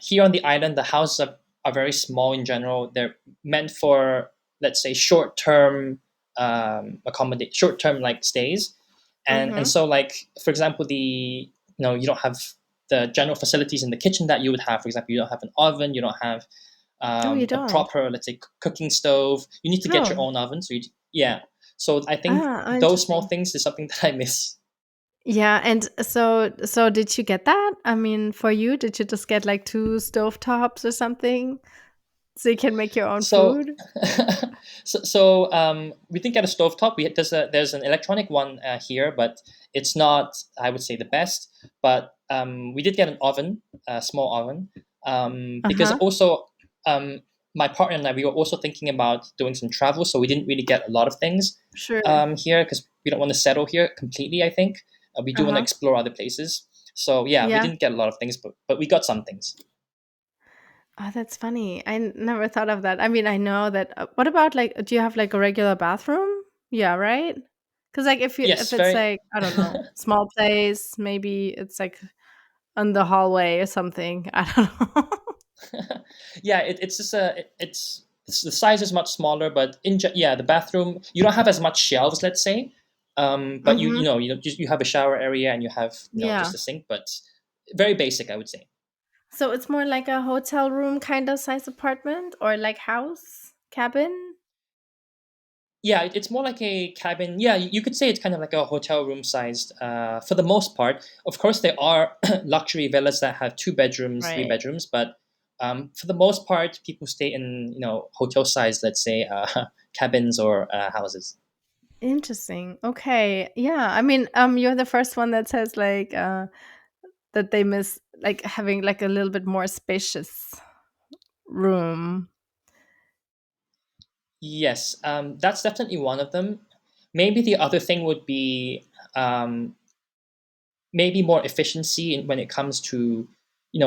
Speaker 2: here on the island, the houses are very small in general. They're meant for, let's say, short term like stays, and
Speaker 1: Mhm.
Speaker 2: so like for example, you don't have the general facilities in the kitchen that you would have. For example, you don't have an oven, you don't have
Speaker 1: Oh, you
Speaker 2: a
Speaker 1: don't?
Speaker 2: proper, let's say, cooking stove. You need to get your
Speaker 1: No.
Speaker 2: own oven. Yeah. So I think
Speaker 1: Ah, oh,
Speaker 2: those small
Speaker 1: interesting.
Speaker 2: things is something that I miss.
Speaker 1: Yeah, and so did you get that? I mean, for you, did you just get like 2 stovetops or something so you can make your own
Speaker 2: So,
Speaker 1: food?
Speaker 2: we didn't get a stovetop. There's an electronic one here, but it's not, I would say, the best. But we did get an oven, a small oven, because
Speaker 1: Uh-huh.
Speaker 2: also um, my partner and I, we were also thinking about doing some travel, so we didn't really get a lot of things
Speaker 1: Sure.
Speaker 2: here because we don't want to settle here completely. I think we do want to
Speaker 1: Uh-huh.
Speaker 2: explore other places. So yeah, we
Speaker 1: Yeah.
Speaker 2: didn't get a lot of things, but we got some things.
Speaker 1: Oh, that's funny. Never thought of that. I mean, I know that what about like do you have like a regular bathroom? Yeah, right? Because like if
Speaker 2: Yes,
Speaker 1: it's
Speaker 2: very.
Speaker 1: like, I don't know, small place, maybe it's like on the hallway or something. I don't know.
Speaker 2: Yeah, it's just it's the size is much smaller, but yeah, the bathroom, you don't have as much shelves, let's say, but
Speaker 1: Mhm.
Speaker 2: you have a shower area and you have
Speaker 1: Yeah.
Speaker 2: just a sink, but very basic, I would say.
Speaker 1: So it's more like a hotel room kind of size apartment or like house, cabin?
Speaker 2: Yeah, it's more like a cabin. Yeah, you could say it's kind of like a hotel room sized for the most part. Of course, there are luxury villas that have 2 bedrooms, three
Speaker 1: Right.
Speaker 2: bedrooms, but for the most part, people stay in hotel sized, let's say, cabins or houses.
Speaker 1: Interesting. Okay. Yeah. I mean, you're the first one that says like that they miss like having like a little bit more spacious room.
Speaker 2: Yes, that's definitely one of them. Maybe the other thing would be um, maybe more efficiency when it comes to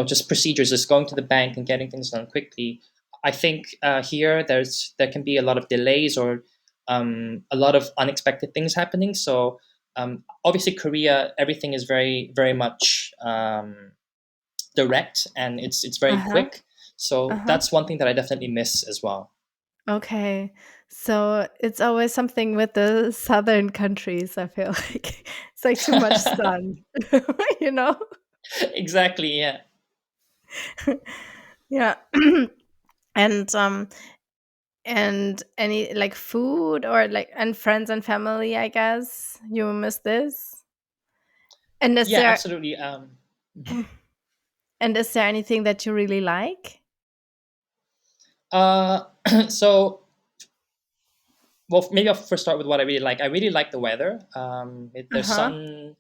Speaker 2: just procedures, just going to the bank and getting things done quickly. I think here there can be a lot of delays or a lot of unexpected things happening. So obviously Korea, everything is very much direct, and it's very
Speaker 1: Uh-huh.
Speaker 2: quick. So
Speaker 1: Uh-huh.
Speaker 2: that's one thing that I definitely miss as well.
Speaker 1: Okay. So it's always something with the southern countries, I feel like. It's like too much sun, you know?
Speaker 2: Exactly. Yeah.
Speaker 1: Yeah. And and any like food or like and friends and family, I guess. You miss this? And is
Speaker 2: Yeah.
Speaker 1: there
Speaker 2: Absolutely.
Speaker 1: and is there anything that you really like?
Speaker 2: Uh, so well, maybe I'll first start with what I really like. I really like the weather. There's
Speaker 1: Uh-huh.
Speaker 2: sun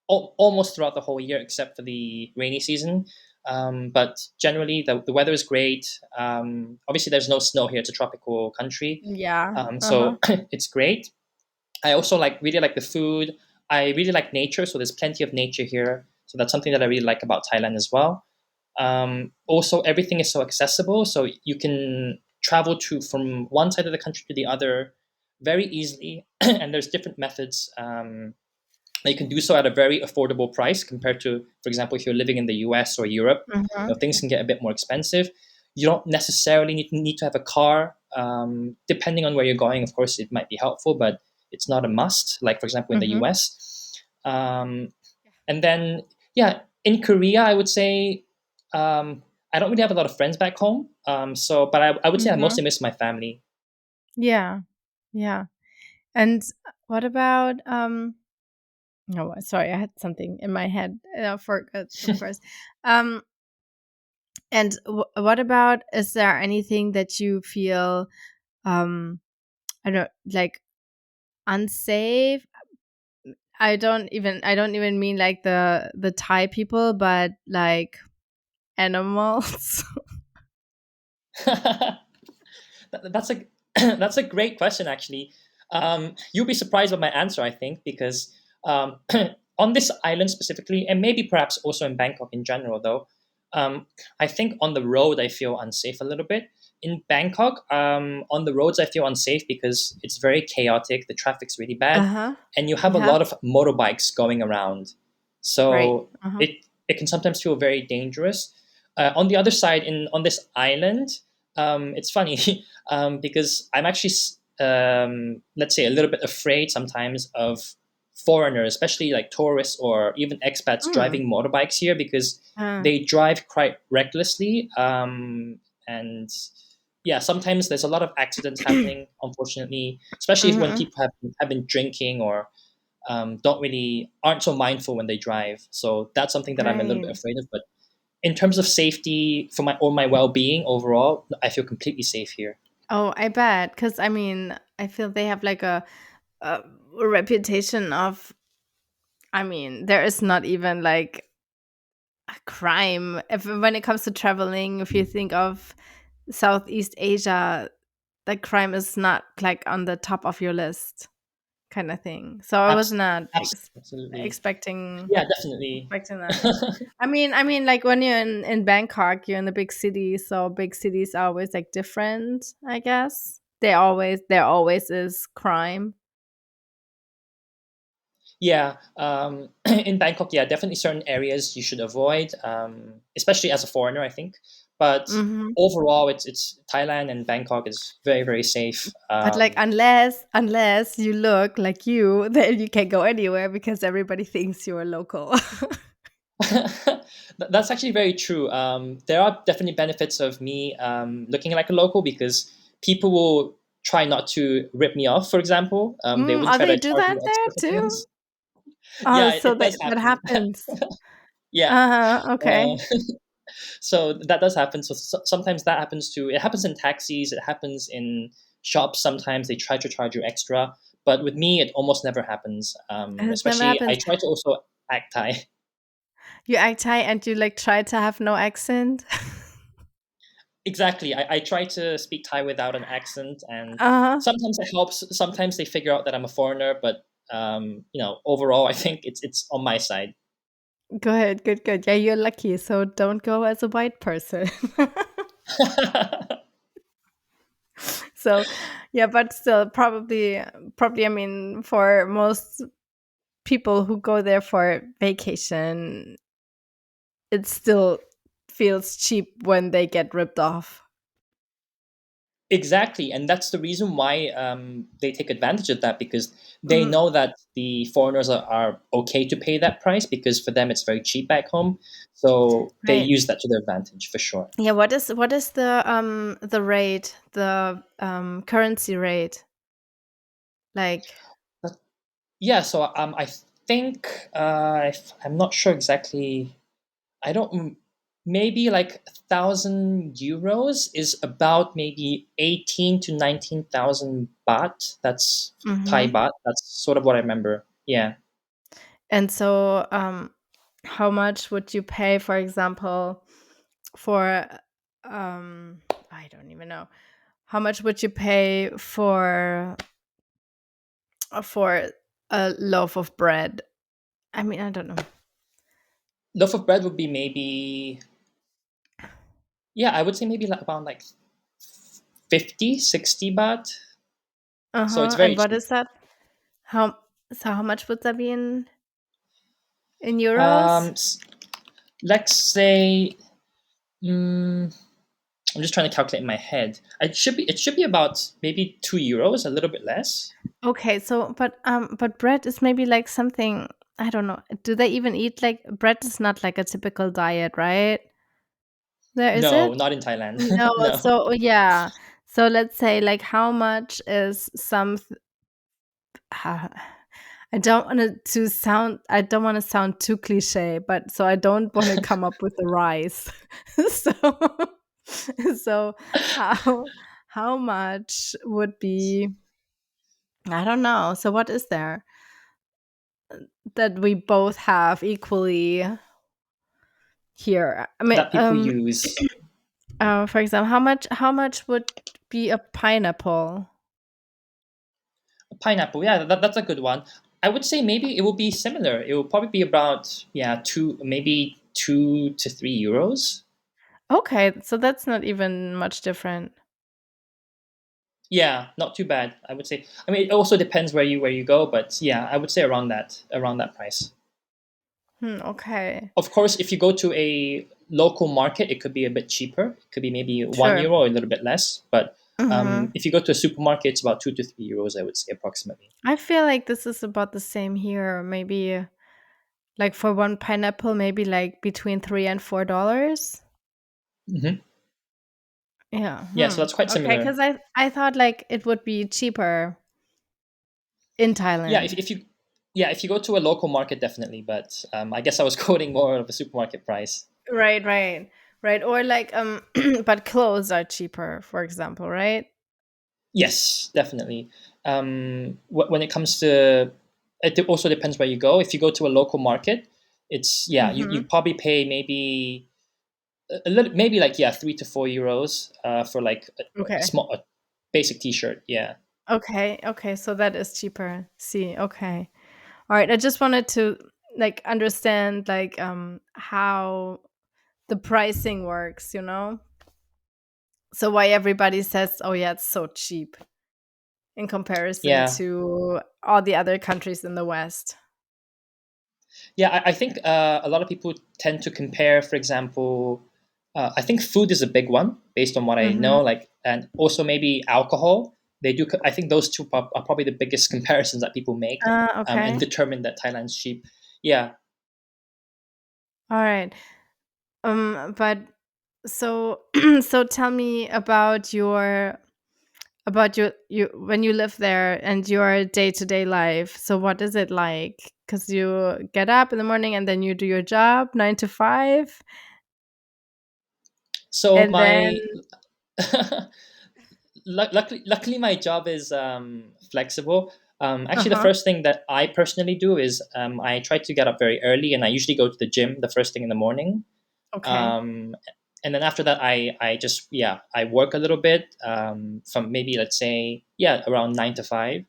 Speaker 2: almost throughout the whole year except for the rainy season. But generally, the weather is great. Obviously, there's no snow here. It's a tropical country,
Speaker 1: Yeah. Uh-huh.
Speaker 2: so it's great. I also really like the food. I really like nature, so there's plenty of nature here. So that's something that I really like about Thailand as well. Also, everything is so accessible, so you can travel to from one side of the country to the other very easily, and there's different methods that you can do so at a very affordable price compared to, for example, if you're living in the US or Europe,
Speaker 1: Mhm.
Speaker 2: things can get a bit more expensive. You don't necessarily need to have a car. Depending on where you're going, of course, it might be helpful, but it's not a must. Like for example, in the
Speaker 1: Mhm.
Speaker 2: US, and then yeah, in Korea, I would say I don't really have a lot of friends back home. But I would say I
Speaker 1: Mhm.
Speaker 2: mostly miss my family.
Speaker 1: Yeah. Yeah. And what about oh, sorry, I had something in my head. And I forgot, of course. Um and what about, is there anything that you feel um I don't like unsafe? I don't even mean like the Thai people, but like animals.
Speaker 2: That's a that's a great question, actually. You'll be surprised by my answer, I think, because um, on this island specifically, and maybe perhaps also in Bangkok in general, though, I think on the road I feel unsafe a little bit. In Bangkok, on the roads I feel unsafe because it's very chaotic. The traffic's really bad,
Speaker 1: Uh-huh.
Speaker 2: and you have a
Speaker 1: Yeah.
Speaker 2: lot of motorbikes going around,
Speaker 1: Right.
Speaker 2: so
Speaker 1: Uh-huh.
Speaker 2: it can sometimes feel very dangerous. On the other side, in on this island, it's funny because I'm actually, let's say, a little bit afraid sometimes of foreigners, especially like tourists or even expats
Speaker 1: Mm.
Speaker 2: driving motorbikes here because
Speaker 1: Uh,
Speaker 2: they drive quite recklessly. And yeah, sometimes there's a lot of accidents happening, unfortunately, especially if when
Speaker 1: mhm.
Speaker 2: people have been drinking or don't really aren't so mindful when they drive. So that's something that I'm a little bit
Speaker 1: Right.
Speaker 2: afraid of. But in terms of safety for my well-being overall, I feel completely safe here.
Speaker 1: Oh, I bet. Because I mean, I feel they have like a reputation of. I mean, there is not even like a crime if when it comes to traveling. If you think of Southeast Asia, the crime is not like on the top of your list, kind of thing. So I was not
Speaker 2: Absolutely.
Speaker 1: expecting
Speaker 2: Yeah, definitely.
Speaker 1: that. I mean, like when you're in Bangkok, you're in the big city, so big cities are always like different. I guess there always is crime.
Speaker 2: Yeah, in Bangkok, yeah, definitely certain areas you should avoid, especially as a foreigner, I think. But
Speaker 1: Hmm.
Speaker 2: overall, it's Thailand and Bangkok is very safe.
Speaker 1: But like unless you look like you, then you can't go anywhere because everybody thinks you're a local.
Speaker 2: That's actually very true. There are definitely benefits of me looking like a local because people will try not to rip me off. For example, they
Speaker 1: Mm,
Speaker 2: wouldn't
Speaker 1: oh,
Speaker 2: try
Speaker 1: they
Speaker 2: to
Speaker 1: do
Speaker 2: charge
Speaker 1: that
Speaker 2: me
Speaker 1: there
Speaker 2: extra for
Speaker 1: too.
Speaker 2: things.
Speaker 1: Oh,
Speaker 2: Yeah,
Speaker 1: so
Speaker 2: it does
Speaker 1: that
Speaker 2: happen.
Speaker 1: happens.
Speaker 2: Yeah.
Speaker 1: Uh-huh, okay.
Speaker 2: Uh, so that does happen. So sometimes that happens too. It happens in taxis. It happens in shops. Sometimes they try to charge you extra. But with me, it almost never happens.
Speaker 1: It never
Speaker 2: Especially, I
Speaker 1: happens.
Speaker 2: try to also act Thai.
Speaker 1: You act Thai and you like try to have no accent.
Speaker 2: Exactly. I try to speak Thai without an accent, and
Speaker 1: Uh-huh.
Speaker 2: sometimes it helps. Sometimes they figure out that I'm a foreigner, but overall, I think it's on my side.
Speaker 1: Good, good, good. Yeah, you're lucky. So don't go as a white person. So yeah, but still probably I mean for most people who go there for vacation, it still feels cheap when they get ripped off.
Speaker 2: Exactly, and that's the reason why they take advantage of that, because they
Speaker 1: Mm,
Speaker 2: know that the foreigners are okay to pay that price, because for them it's very cheap back home. So they
Speaker 1: right.
Speaker 2: use that to their advantage for sure.
Speaker 1: Yeah, what is the rate, the currency rate? Like
Speaker 2: But yeah, so I think if, I'm not sure exactly. I don't. Maybe like 1,000 euros is about maybe 18 to 19,000 baht. That's Thai
Speaker 1: mhm.
Speaker 2: baht. That's sort of what I remember. Yeah.
Speaker 1: And so how much would you pay, for example, for I don't even know. How much would you pay for a loaf of bread? I mean, I don't know.
Speaker 2: Loaf of bread would be maybe, yeah, I would say maybe like around like 50, 60 baht. So it's
Speaker 1: Uh-huh.
Speaker 2: very
Speaker 1: And what
Speaker 2: cheap.
Speaker 1: is that? How so how much would that be in euros?
Speaker 2: Um, s- let's say, mm, I'm just trying to calculate in my head. It should be about maybe 2 euros, a little bit less.
Speaker 1: Okay, so but bread is maybe like something I don't know. Do they even eat like bread is not like a typical diet, right? There is
Speaker 2: No,
Speaker 1: it?
Speaker 2: not in Thailand.
Speaker 1: No,
Speaker 2: No.
Speaker 1: so yeah. So let's say like how much is some I don't want to sound too cliche, but so I don't want to come up with the rice. So so how much would be I don't know. So what is there that we both have equally here? I mean,
Speaker 2: That people use.
Speaker 1: for example, how much would be a pineapple?
Speaker 2: Pineapple, yeah, that's a good one. I would say maybe it will be similar. It will probably be about, yeah, maybe 2 to 3 euros.
Speaker 1: Okay, so that's not even much different.
Speaker 2: Yeah, not too bad. I would say. I mean, it also depends where you go, but yeah, I would say around that price.
Speaker 1: Okay.
Speaker 2: Of course, if you go to a local market, it could be a bit cheaper. It could be maybe one
Speaker 1: Sure.
Speaker 2: euro or a little bit less. But
Speaker 1: Mhm.
Speaker 2: if you go to a supermarket, it's about 2 to 3 euros. I would say approximately.
Speaker 1: I feel like this is about the same here. Maybe like for one pineapple, maybe like between $3 and $4.
Speaker 2: Hmm.
Speaker 1: Yeah.
Speaker 2: Yeah, so that's quite
Speaker 1: Okay,
Speaker 2: similar.
Speaker 1: because I thought like it would be cheaper in
Speaker 2: Yeah,
Speaker 1: Thailand.
Speaker 2: if you go to a local market, definitely. But I guess I was quoting more of a supermarket price.
Speaker 1: Right, right, right. Or like but clothes are cheaper, for example, right?
Speaker 2: Yes, definitely. When it comes to, it also depends where you go. If you go to a local market, it's, yeah, you
Speaker 1: Mm-hmm.
Speaker 2: probably pay maybe a little, maybe like, yeah, 3 to 4 euros for like a
Speaker 1: Okay.
Speaker 2: small, a basic T-shirt. Yeah,
Speaker 1: Okay. Okay. So that is cheaper. See. Okay. All right. I just wanted to like understand like how the pricing works, you know? So why everybody says, "Oh yeah, it's so cheap" in comparison
Speaker 2: yeah,
Speaker 1: to all the other countries in the West.
Speaker 2: yeah. I think a lot of people tend to compare. For example, I think food is a big one based on what I
Speaker 1: Mhm.
Speaker 2: know. Like, and also maybe alcohol. They do. I think those two are probably the biggest comparisons that people make, and
Speaker 1: Okay.
Speaker 2: determine that Thailand's cheap. Yeah.
Speaker 1: All right. But so so tell me about you when you live there and your day-to-day life. So what is it like? Because you get up in the morning and then you do your job 9 to 5,
Speaker 2: So
Speaker 1: and then
Speaker 2: my luckily my job is flexible. Actually, the
Speaker 1: uh-huh.
Speaker 2: first thing that I personally do is I try to get up very early, and I usually go to the gym the first thing in the morning.
Speaker 1: Okay.
Speaker 2: Um, and then after that, I just, yeah, I work a little bit, from maybe, let's say, yeah, around 9 to 5,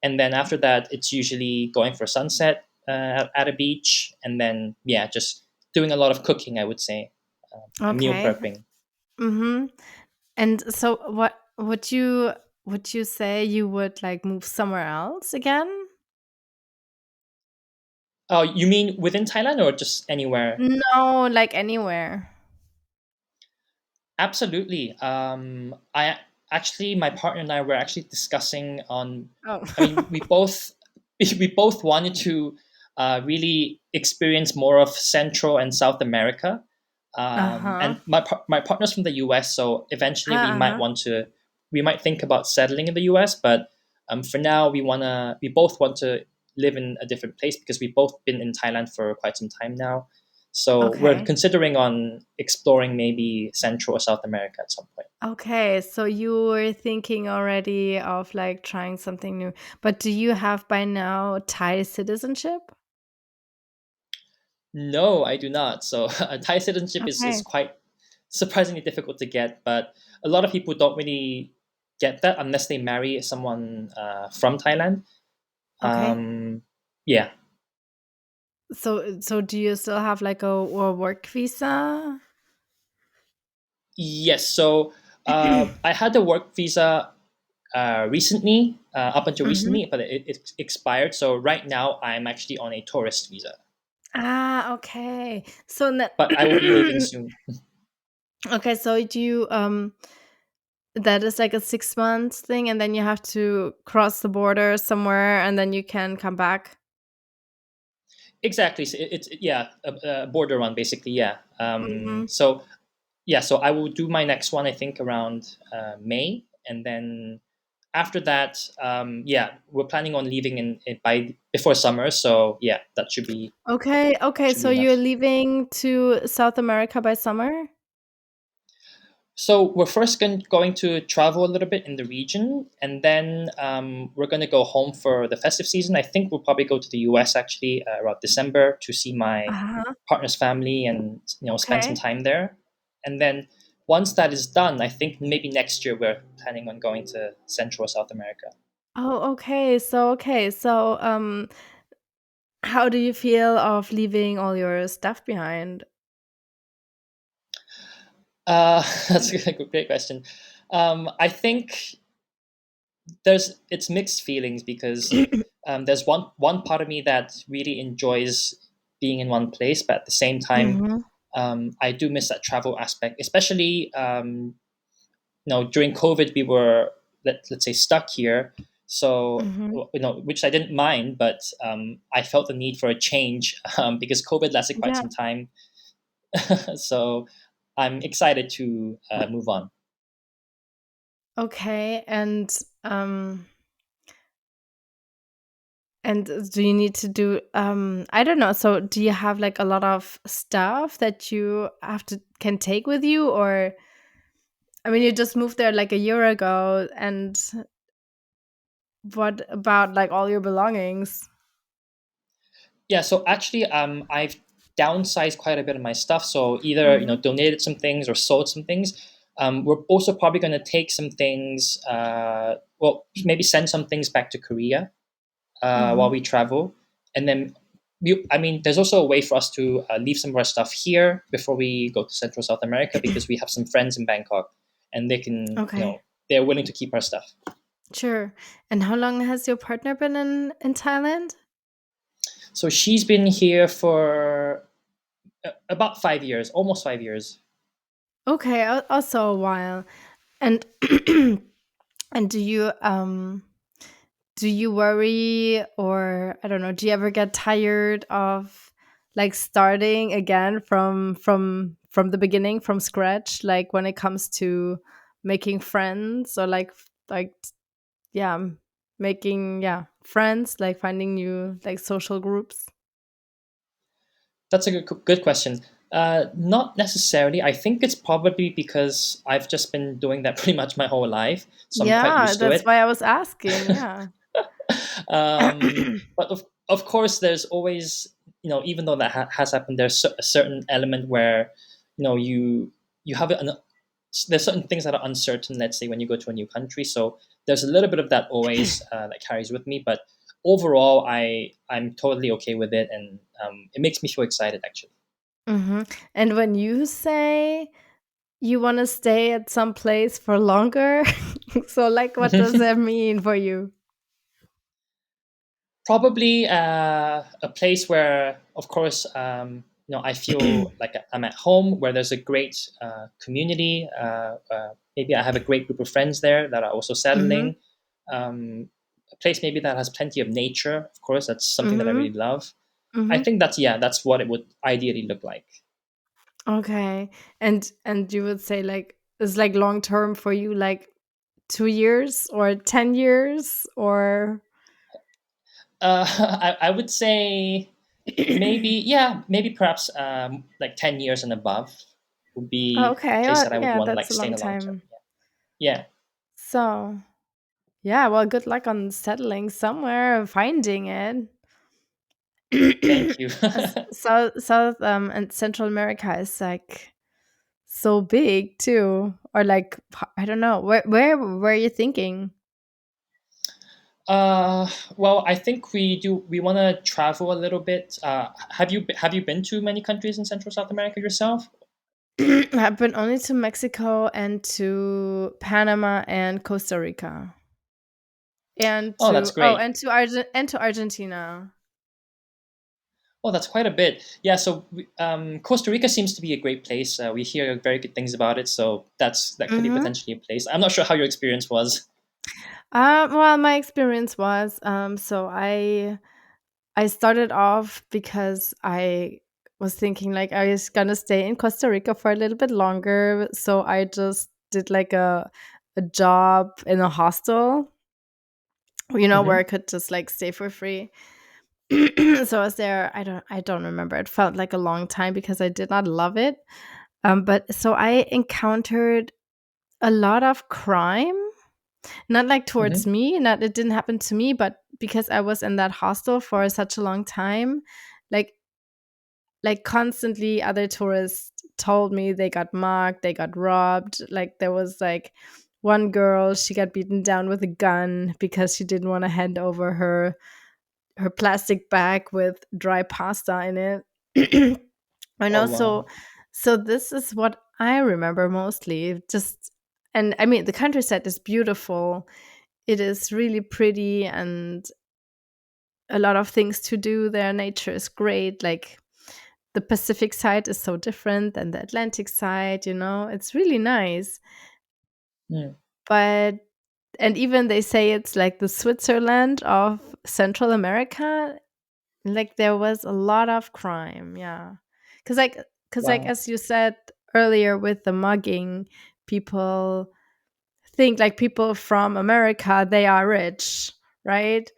Speaker 2: and then after that it's usually going for sunset at a beach, and then, yeah, just doing a lot of cooking, I would say, and meal
Speaker 1: Okay.
Speaker 2: prepping.
Speaker 1: Mhm. And so what would you would you say you would like move somewhere else again?
Speaker 2: Oh, you mean within Thailand or just anywhere?
Speaker 1: No, like anywhere.
Speaker 2: Absolutely. I actually, my partner and I were actually discussing on.
Speaker 1: Oh.
Speaker 2: I mean, we both we both wanted to really experience more of Central and South America.
Speaker 1: Uh-huh.
Speaker 2: And my partner's from the US, so eventually
Speaker 1: Uh-huh.
Speaker 2: we might think about settling in the US. But for now, we both want to live in a different place because we've both been in Thailand for quite some time now. So we're
Speaker 1: Okay.
Speaker 2: considering on exploring maybe Central or South America at some point.
Speaker 1: Okay, so you were thinking already of like trying something new. But do you have by now Thai citizenship?
Speaker 2: No, I do not. So Thai citizenship is
Speaker 1: Okay.
Speaker 2: quite surprisingly difficult to get, but a lot of people don't really get that unless they marry someone from Thailand.
Speaker 1: Okay.
Speaker 2: Yeah.
Speaker 1: So do you still have like a work visa?
Speaker 2: Yes. So I had a work visa recently, up until
Speaker 1: Mhm.
Speaker 2: recently, but it expired. So right now I'm actually on a tourist visa,
Speaker 1: Ah, okay. So that
Speaker 2: but I will be moving soon.
Speaker 1: okay, so do you that is like a 6 months thing, and then you have to cross the border somewhere, and then you can come back?
Speaker 2: Exactly. So it's yeah, a border one basically. Yeah.
Speaker 1: Mhm.
Speaker 2: So I will do my next one I think around May, and then after that, yeah, we're planning on leaving in by before summer. So yeah,
Speaker 1: Okay, okay,
Speaker 2: should
Speaker 1: so
Speaker 2: be
Speaker 1: you're
Speaker 2: enough.
Speaker 1: leaving to South America by summer?
Speaker 2: So we're first going to travel a little bit in the region, and then we're going to go home for the festive season. I think we'll probably go to the U.S. actually around December to see my
Speaker 1: Uh-huh.
Speaker 2: partner's family and spend some
Speaker 1: Okay.
Speaker 2: time there. And then once that is done, I think maybe next year we're planning on going to Central or South America.
Speaker 1: Oh, okay. So, how do you feel of leaving all your stuff behind?
Speaker 2: That's a great question. I think it's mixed feelings because there's one part of me that really enjoys being in one place, but at the same time,
Speaker 1: Mhm,
Speaker 2: I do miss that travel aspect, especially during COVID we were let's say stuck here. So
Speaker 1: mhm.
Speaker 2: which I didn't mind, but I felt the need for a change because COVID lasted quite
Speaker 1: Yeah,
Speaker 2: some time. So I'm excited to move on.
Speaker 1: okay, and do you need to do, I don't know, so do you have, like, a lot of stuff that you have to can take with you? Or I mean, you just moved there, like, a year ago, and what about, like, all your belongings?
Speaker 2: Yeah, so actually, I've downsized quite a bit of my stuff. So either
Speaker 1: Mhm,
Speaker 2: donated some things or sold some things. We're also probably going to take some things. Well, maybe send some things back to Korea while
Speaker 1: mhm.
Speaker 2: we travel, and then I mean, there's also a way for us to leave some of our stuff here before we go to Central South America because we have some friends in Bangkok, and they can,
Speaker 1: Okay,
Speaker 2: they're willing to keep our stuff.
Speaker 1: sure. And how long has your partner been in Thailand?
Speaker 2: So she's been here for about 5 years, almost 5 years.
Speaker 1: Okay, also a while. And and do you worry, or I don't know, do you ever get tired of like starting again from the beginning, from scratch, like when it comes to making friends, or like yeah, making, yeah, friends, like finding new like social groups?
Speaker 2: That's a good question. Not necessarily. I think it's probably because I've just been doing that pretty much my whole life, so I'm quite
Speaker 1: Yeah,
Speaker 2: used to
Speaker 1: that's
Speaker 2: it.
Speaker 1: why I was asking. Yeah.
Speaker 2: But of course, there's always, even though that has happened, there's a certain element where, you have there's certain things that are uncertain. Let's say when you go to a new country, so there's a little bit of that always that carries with me. But overall, I'm totally okay with it, and it makes me feel excited actually.
Speaker 1: Hmm. And when you say you want to stay at some place for longer, So, like, what does that mean for you?
Speaker 2: Probably a place where, of course, I feel like I'm at home, where there's a great community. Maybe I have a great group of friends there that are also
Speaker 1: Mhm.
Speaker 2: settling. A place maybe that has plenty of nature. Of course, that's something that I
Speaker 1: Mhm.
Speaker 2: really love. I
Speaker 1: Mhm.
Speaker 2: think that's what it would ideally look like.
Speaker 1: Okay. And you would say, like, is, like, long term for you, like, 2 years or 10 years or
Speaker 2: I would say maybe, yeah, maybe perhaps like 10 years and above would
Speaker 1: Oh,
Speaker 2: be a
Speaker 1: okay.
Speaker 2: place
Speaker 1: Oh,
Speaker 2: that I would
Speaker 1: yeah,
Speaker 2: want to like
Speaker 1: that's a
Speaker 2: stay in
Speaker 1: long
Speaker 2: the long term.
Speaker 1: time.
Speaker 2: Yeah.
Speaker 1: So, yeah, well, good luck on settling somewhere, finding it.
Speaker 2: Thank you.
Speaker 1: South and Central America is, like, so big too, or, like, I don't know. Where were you thinking?
Speaker 2: Uh, well, I think we want to travel a little bit. Have you been to many countries in Central South America yourself?
Speaker 1: I've been only to Mexico and to Panama and Costa Rica.
Speaker 2: Oh, that's great.
Speaker 1: And to Argentina.
Speaker 2: Oh, that's quite a bit. Yeah. So Costa Rica seems to be a great place. We hear very good things about it. So that could be
Speaker 1: Mhm.
Speaker 2: potentially a place. I'm not sure how your experience was.
Speaker 1: Well, my experience was, so I started off because I was thinking, like, I was gonna stay in Costa Rica for a little bit longer, so I just did, like, a job in a hostel, where I
Speaker 2: Hmm.
Speaker 1: could just, like, stay for free. So I was there, I don't remember. It felt like a long time because I did not love it. But so I encountered a lot of crime, not like towards
Speaker 2: Hmm.
Speaker 1: me, not it didn't happen to me, but because I was in that hostel for such a long time, like constantly other tourists told me they got mugged, they got robbed. Like there was like one girl, she got beaten down with a gun because she didn't want to hand over her plastic bag with dry pasta in it. I
Speaker 2: Oh
Speaker 1: know. So
Speaker 2: wow.
Speaker 1: this is what I remember mostly. Just and I mean the countryside is beautiful. It is really pretty and a lot of things to do there. Nature is great. Like the Pacific side is so different than the Atlantic side. It's really nice.
Speaker 2: Mm.
Speaker 1: But and even they say it's like the Switzerland of Central America. Like there was a lot of crime, yeah. Cuz like
Speaker 2: Wow.
Speaker 1: as you said earlier with the mugging, people think like people from America, they are rich, right?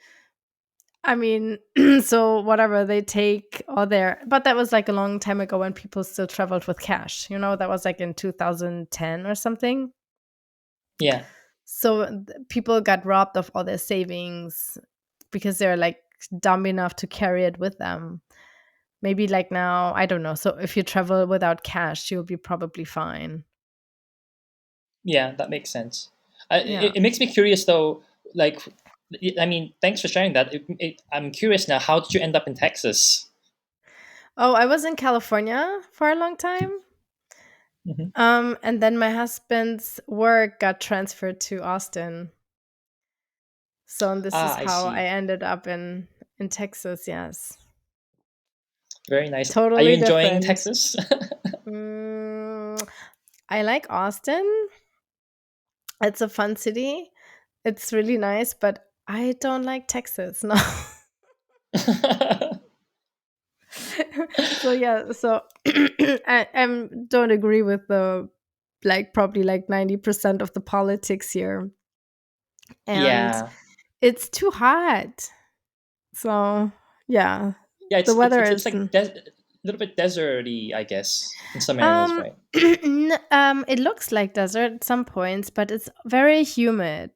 Speaker 1: I mean, so whatever they take or their but that was like a long time ago when people still traveled with cash. That was like in 2010 or something.
Speaker 2: Yeah.
Speaker 1: So people got robbed of all their savings because they're like dumb enough to carry it with them. Maybe like now, I don't know. So if you travel without cash, you'll be probably fine.
Speaker 2: Yeah, that makes sense.
Speaker 1: Yeah.
Speaker 2: It makes me curious though. Like, I mean, thanks for sharing that. I'm curious now. How did you end up in Texas?
Speaker 1: Oh, I was in California for a long time.
Speaker 2: Hmm.
Speaker 1: And then my husband's work got transferred to Austin. So this is
Speaker 2: Ah, I
Speaker 1: how I
Speaker 2: see.
Speaker 1: ended up in Texas. Yes,
Speaker 2: Very nice. Are you
Speaker 1: totally
Speaker 2: enjoying
Speaker 1: different.
Speaker 2: Texas?
Speaker 1: Mm, I like Austin. It's a fun city. It's really nice, but I don't like Texas. No. So yeah, so I don't agree with the like probably like 90% of the politics here, and
Speaker 2: Yeah.
Speaker 1: it's too hot. So yeah,
Speaker 2: Yeah,
Speaker 1: the weather
Speaker 2: it's
Speaker 1: is
Speaker 2: like a little bit deserty, I guess, in some areas,
Speaker 1: um
Speaker 2: right?
Speaker 1: it looks like desert at some points, but it's very humid.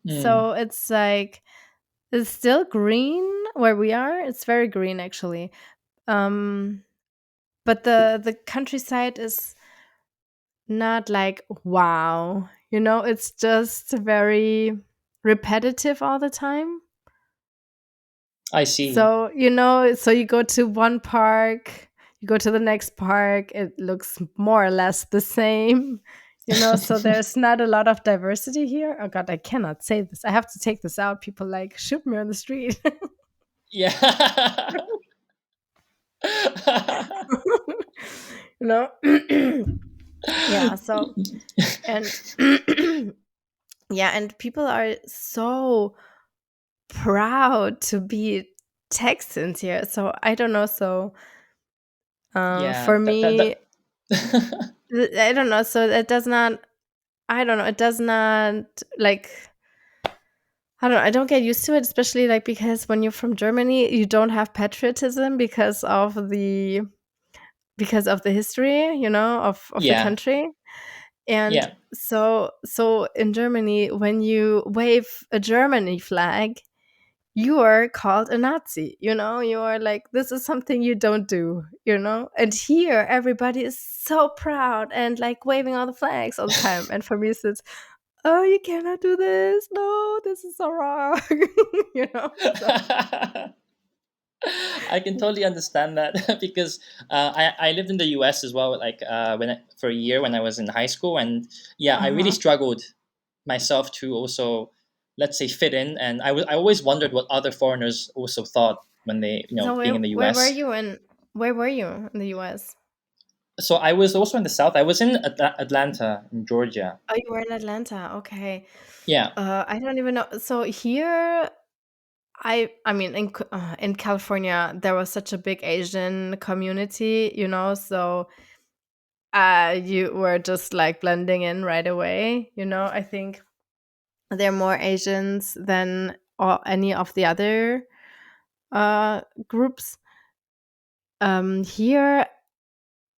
Speaker 2: Mm,
Speaker 1: So it's like it's still green where we are. It's very green actually. Um but the countryside is not like wow. It's just very repetitive all the time.
Speaker 2: I see.
Speaker 1: So you go to one park, you go to the next park, it looks more or less the same. So there's not a lot of diversity here. Oh god, I cannot say this. I have to take this out. People like shoot me on the street.
Speaker 2: Yeah.
Speaker 1: you know? Yeah, so and yeah, and people are so proud to be Texans here. So I don't know. So
Speaker 2: Yeah,
Speaker 1: for me,
Speaker 2: that
Speaker 1: I don't know. So it does not. I don't know. It does not like. I don't know. I don't get used to it, especially like because when you're from Germany, you don't have patriotism because of the history, of the
Speaker 2: yeah,
Speaker 1: country. And
Speaker 2: yeah.
Speaker 1: so in Germany, when you wave a Germany flag, you are called a Nazi. You are like, this is something you don't do. And here, everybody is so proud and like waving all the flags all the time. And for me, it's, oh, you cannot do this. No, this is so wrong. So
Speaker 2: I can totally understand that because I lived in the U.S. as well, like for a year when I was in high school, and yeah, I really
Speaker 1: uh-huh.
Speaker 2: struggled myself to also, let's say, fit in, and I always wondered what other foreigners also thought when they,
Speaker 1: So
Speaker 2: being
Speaker 1: where
Speaker 2: in the
Speaker 1: where were
Speaker 2: U.S.
Speaker 1: you in where were you in the US?
Speaker 2: So I was also in the South. I was in Atlanta, in Georgia.
Speaker 1: Oh, you were in Atlanta. Okay.
Speaker 2: Yeah,
Speaker 1: I don't even know. So here, I mean, in California, there was such a big Asian community. So you were just like blending in right away. I think there are more Asians than any of the other groups. Here,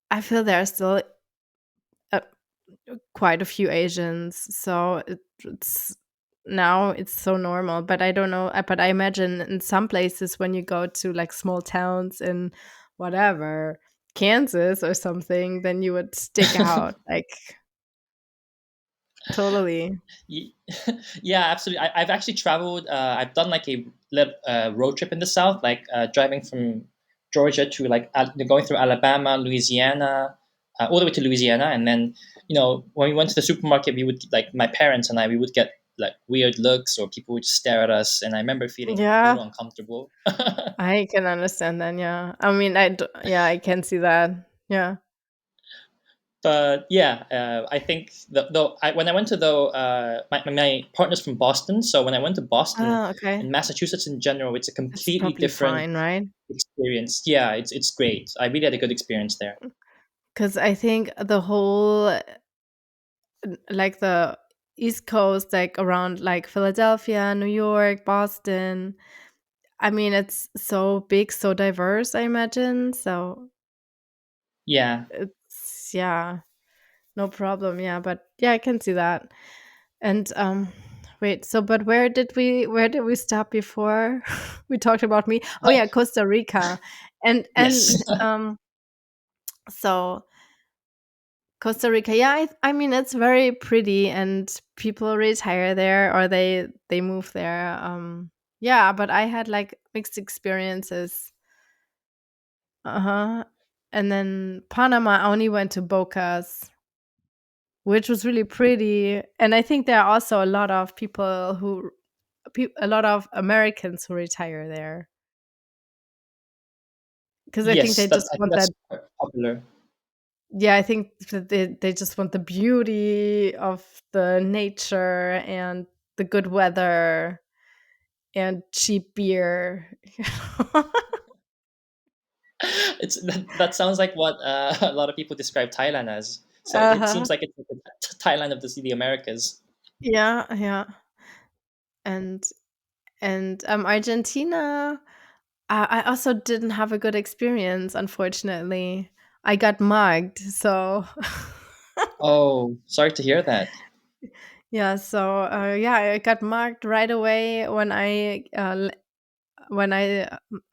Speaker 1: I feel there are still uh, quite a few Asians, so it's so normal. But I don't know. But I imagine in some places when you go to like small towns in whatever Kansas or something, then you would stick out like totally.
Speaker 2: Ye- yeah, absolutely. I've actually traveled. I've done like a road trip in the South, like driving from Georgia to like going through Alabama, Louisiana, all the way to Louisiana, and then when we went to the supermarket, we would like my parents and I we would get like weird looks or people would stare at us, and I remember feeling a
Speaker 1: Yeah,
Speaker 2: little uncomfortable.
Speaker 1: I can understand then. Yeah, I mean, yeah, I can see that. Yeah.
Speaker 2: But yeah, I think when I went to my partner's from Boston, so when I went to Boston
Speaker 1: Oh, okay.
Speaker 2: and Massachusetts in general, it's a
Speaker 1: It's
Speaker 2: completely
Speaker 1: probably
Speaker 2: different
Speaker 1: fine, right?
Speaker 2: experience. Yeah, it's great. I really had a good experience there.
Speaker 1: Because I think the whole like the East Coast, like around like Philadelphia, New York, Boston. I mean, it's so big, so diverse, I imagine. So
Speaker 2: Yeah.
Speaker 1: it's, yeah, no problem. Yeah, but yeah, I can see that. And wait, so but where did we stop before? We talked about me. Oh yeah, Costa Rica. And
Speaker 2: Yes.
Speaker 1: so Costa Rica, yeah, I mean it's very pretty and people retire there or they move there. Yeah, but I had like mixed experiences. Uh-huh. And then Panama, I only went to Bocas, which was really pretty. And I think there are also a lot of a lot of Americans who retire there because I think
Speaker 2: Yes,
Speaker 1: they
Speaker 2: that
Speaker 1: just
Speaker 2: I think
Speaker 1: want
Speaker 2: that's
Speaker 1: that.
Speaker 2: quite popular.
Speaker 1: Yeah, I think that they just want the beauty of the nature and the good weather and cheap beer.
Speaker 2: That sounds like what a lot of people describe Thailand as. So it
Speaker 1: Uh-huh.
Speaker 2: seems like it's like the Thailand of the Americas.
Speaker 1: Yeah, yeah. And Argentina, I also didn't have a good experience, unfortunately. I got mugged, so
Speaker 2: Oh, sorry to hear that.
Speaker 1: yeah, so yeah, I got mugged right away when I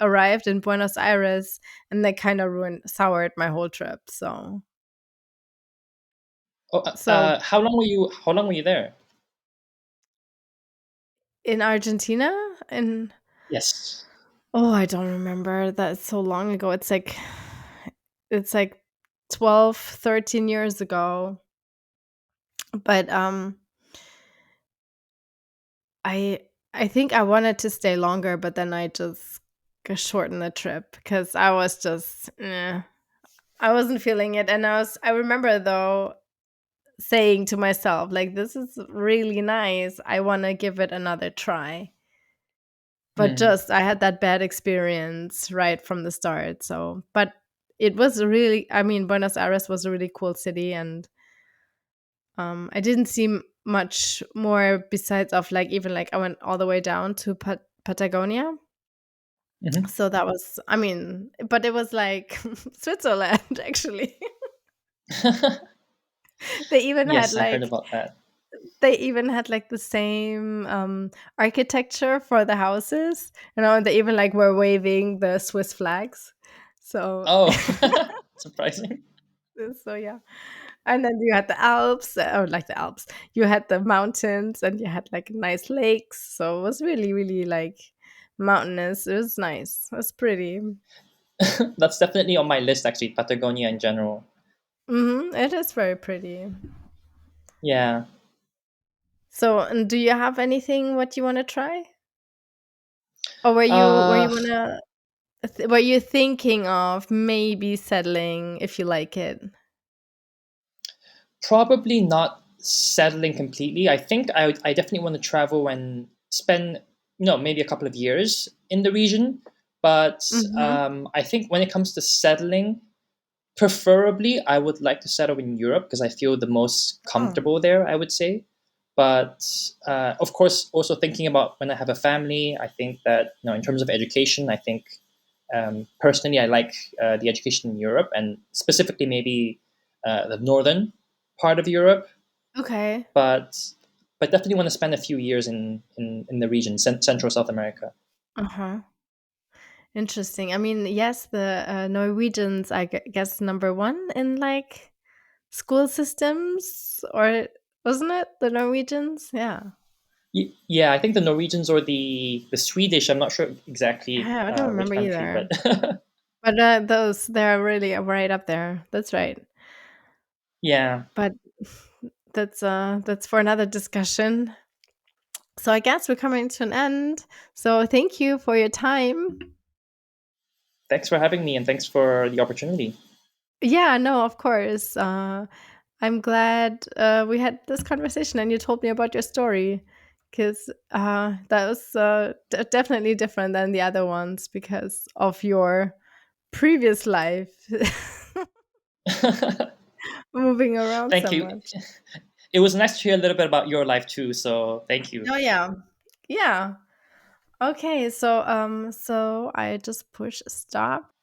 Speaker 1: arrived in Buenos Aires, and they kind of soured my whole trip.
Speaker 2: Oh,
Speaker 1: So
Speaker 2: how long were you there?
Speaker 1: in Argentina, and
Speaker 2: Yes.
Speaker 1: oh, I don't remember. That's so long ago. It's like 12, 13 years ago. But I I think I wanted to stay longer, but then I just shortened the trip because I was just I wasn't feeling it, and I remember though saying to myself like, "This is really nice. I want to give it another try." But
Speaker 2: Mm.
Speaker 1: just I had that bad experience right from the start. So, but it was a really, I mean, Buenos Aires was a really cool city, and I didn't see much more besides of like even like I went all the way down to Patagonia.
Speaker 2: Hmm.
Speaker 1: So that was, I mean, but it was like Switzerland actually. They even had
Speaker 2: Yes, I heard
Speaker 1: like
Speaker 2: about that.
Speaker 1: they even had like the same architecture for the houses, and they even like were waving the Swiss flags. So
Speaker 2: Oh, surprising.
Speaker 1: so yeah. And then you had the Alps, or like the Alps. You had the mountains and you had like nice lakes. So it was really, really like mountainous. It was nice. It was pretty.
Speaker 2: That's definitely on my list, actually, Patagonia in general.
Speaker 1: It is very pretty.
Speaker 2: Yeah.
Speaker 1: So, and do you have anything what you want to try, or
Speaker 2: Uh,
Speaker 1: were you thinking of maybe settling if you like it?
Speaker 2: Probably not settling completely. I think I definitely want to travel and spend, maybe a couple of years in the region. But
Speaker 1: Mm-hmm.
Speaker 2: I think when it comes to settling, preferably, I would like to settle in Europe because I feel the most
Speaker 1: Oh,
Speaker 2: comfortable there, I would say. But of course, also thinking about when I have a family, I think that, in terms of education, I think personally I like the education in Europe and specifically maybe the northern part of Europe.
Speaker 1: okay.
Speaker 2: But definitely want to spend a few years in the region, Central South America.
Speaker 1: Uh huh. Interesting. I mean, yes, the Norwegians, I guess, number one in like school systems, or wasn't it the Norwegians? Yeah.
Speaker 2: Yeah, I think the Norwegians or the Swedish. I'm not sure exactly
Speaker 1: I don't
Speaker 2: which
Speaker 1: remember
Speaker 2: country, but
Speaker 1: either. But those, they're really right up there. That's right.
Speaker 2: yeah.
Speaker 1: But that's for another discussion. So I guess we're coming to an end. So thank you for your time.
Speaker 2: Thanks for having me, and thanks for the opportunity.
Speaker 1: Yeah, no, of course. I'm glad we had this conversation and you told me about your story, because that was definitely different than the other ones because of your previous life, moving around
Speaker 2: Thank
Speaker 1: so
Speaker 2: you.
Speaker 1: much.
Speaker 2: It was nice to hear a little bit about your life too. So thank you.
Speaker 1: Oh yeah, yeah. Okay, so so I just push stop.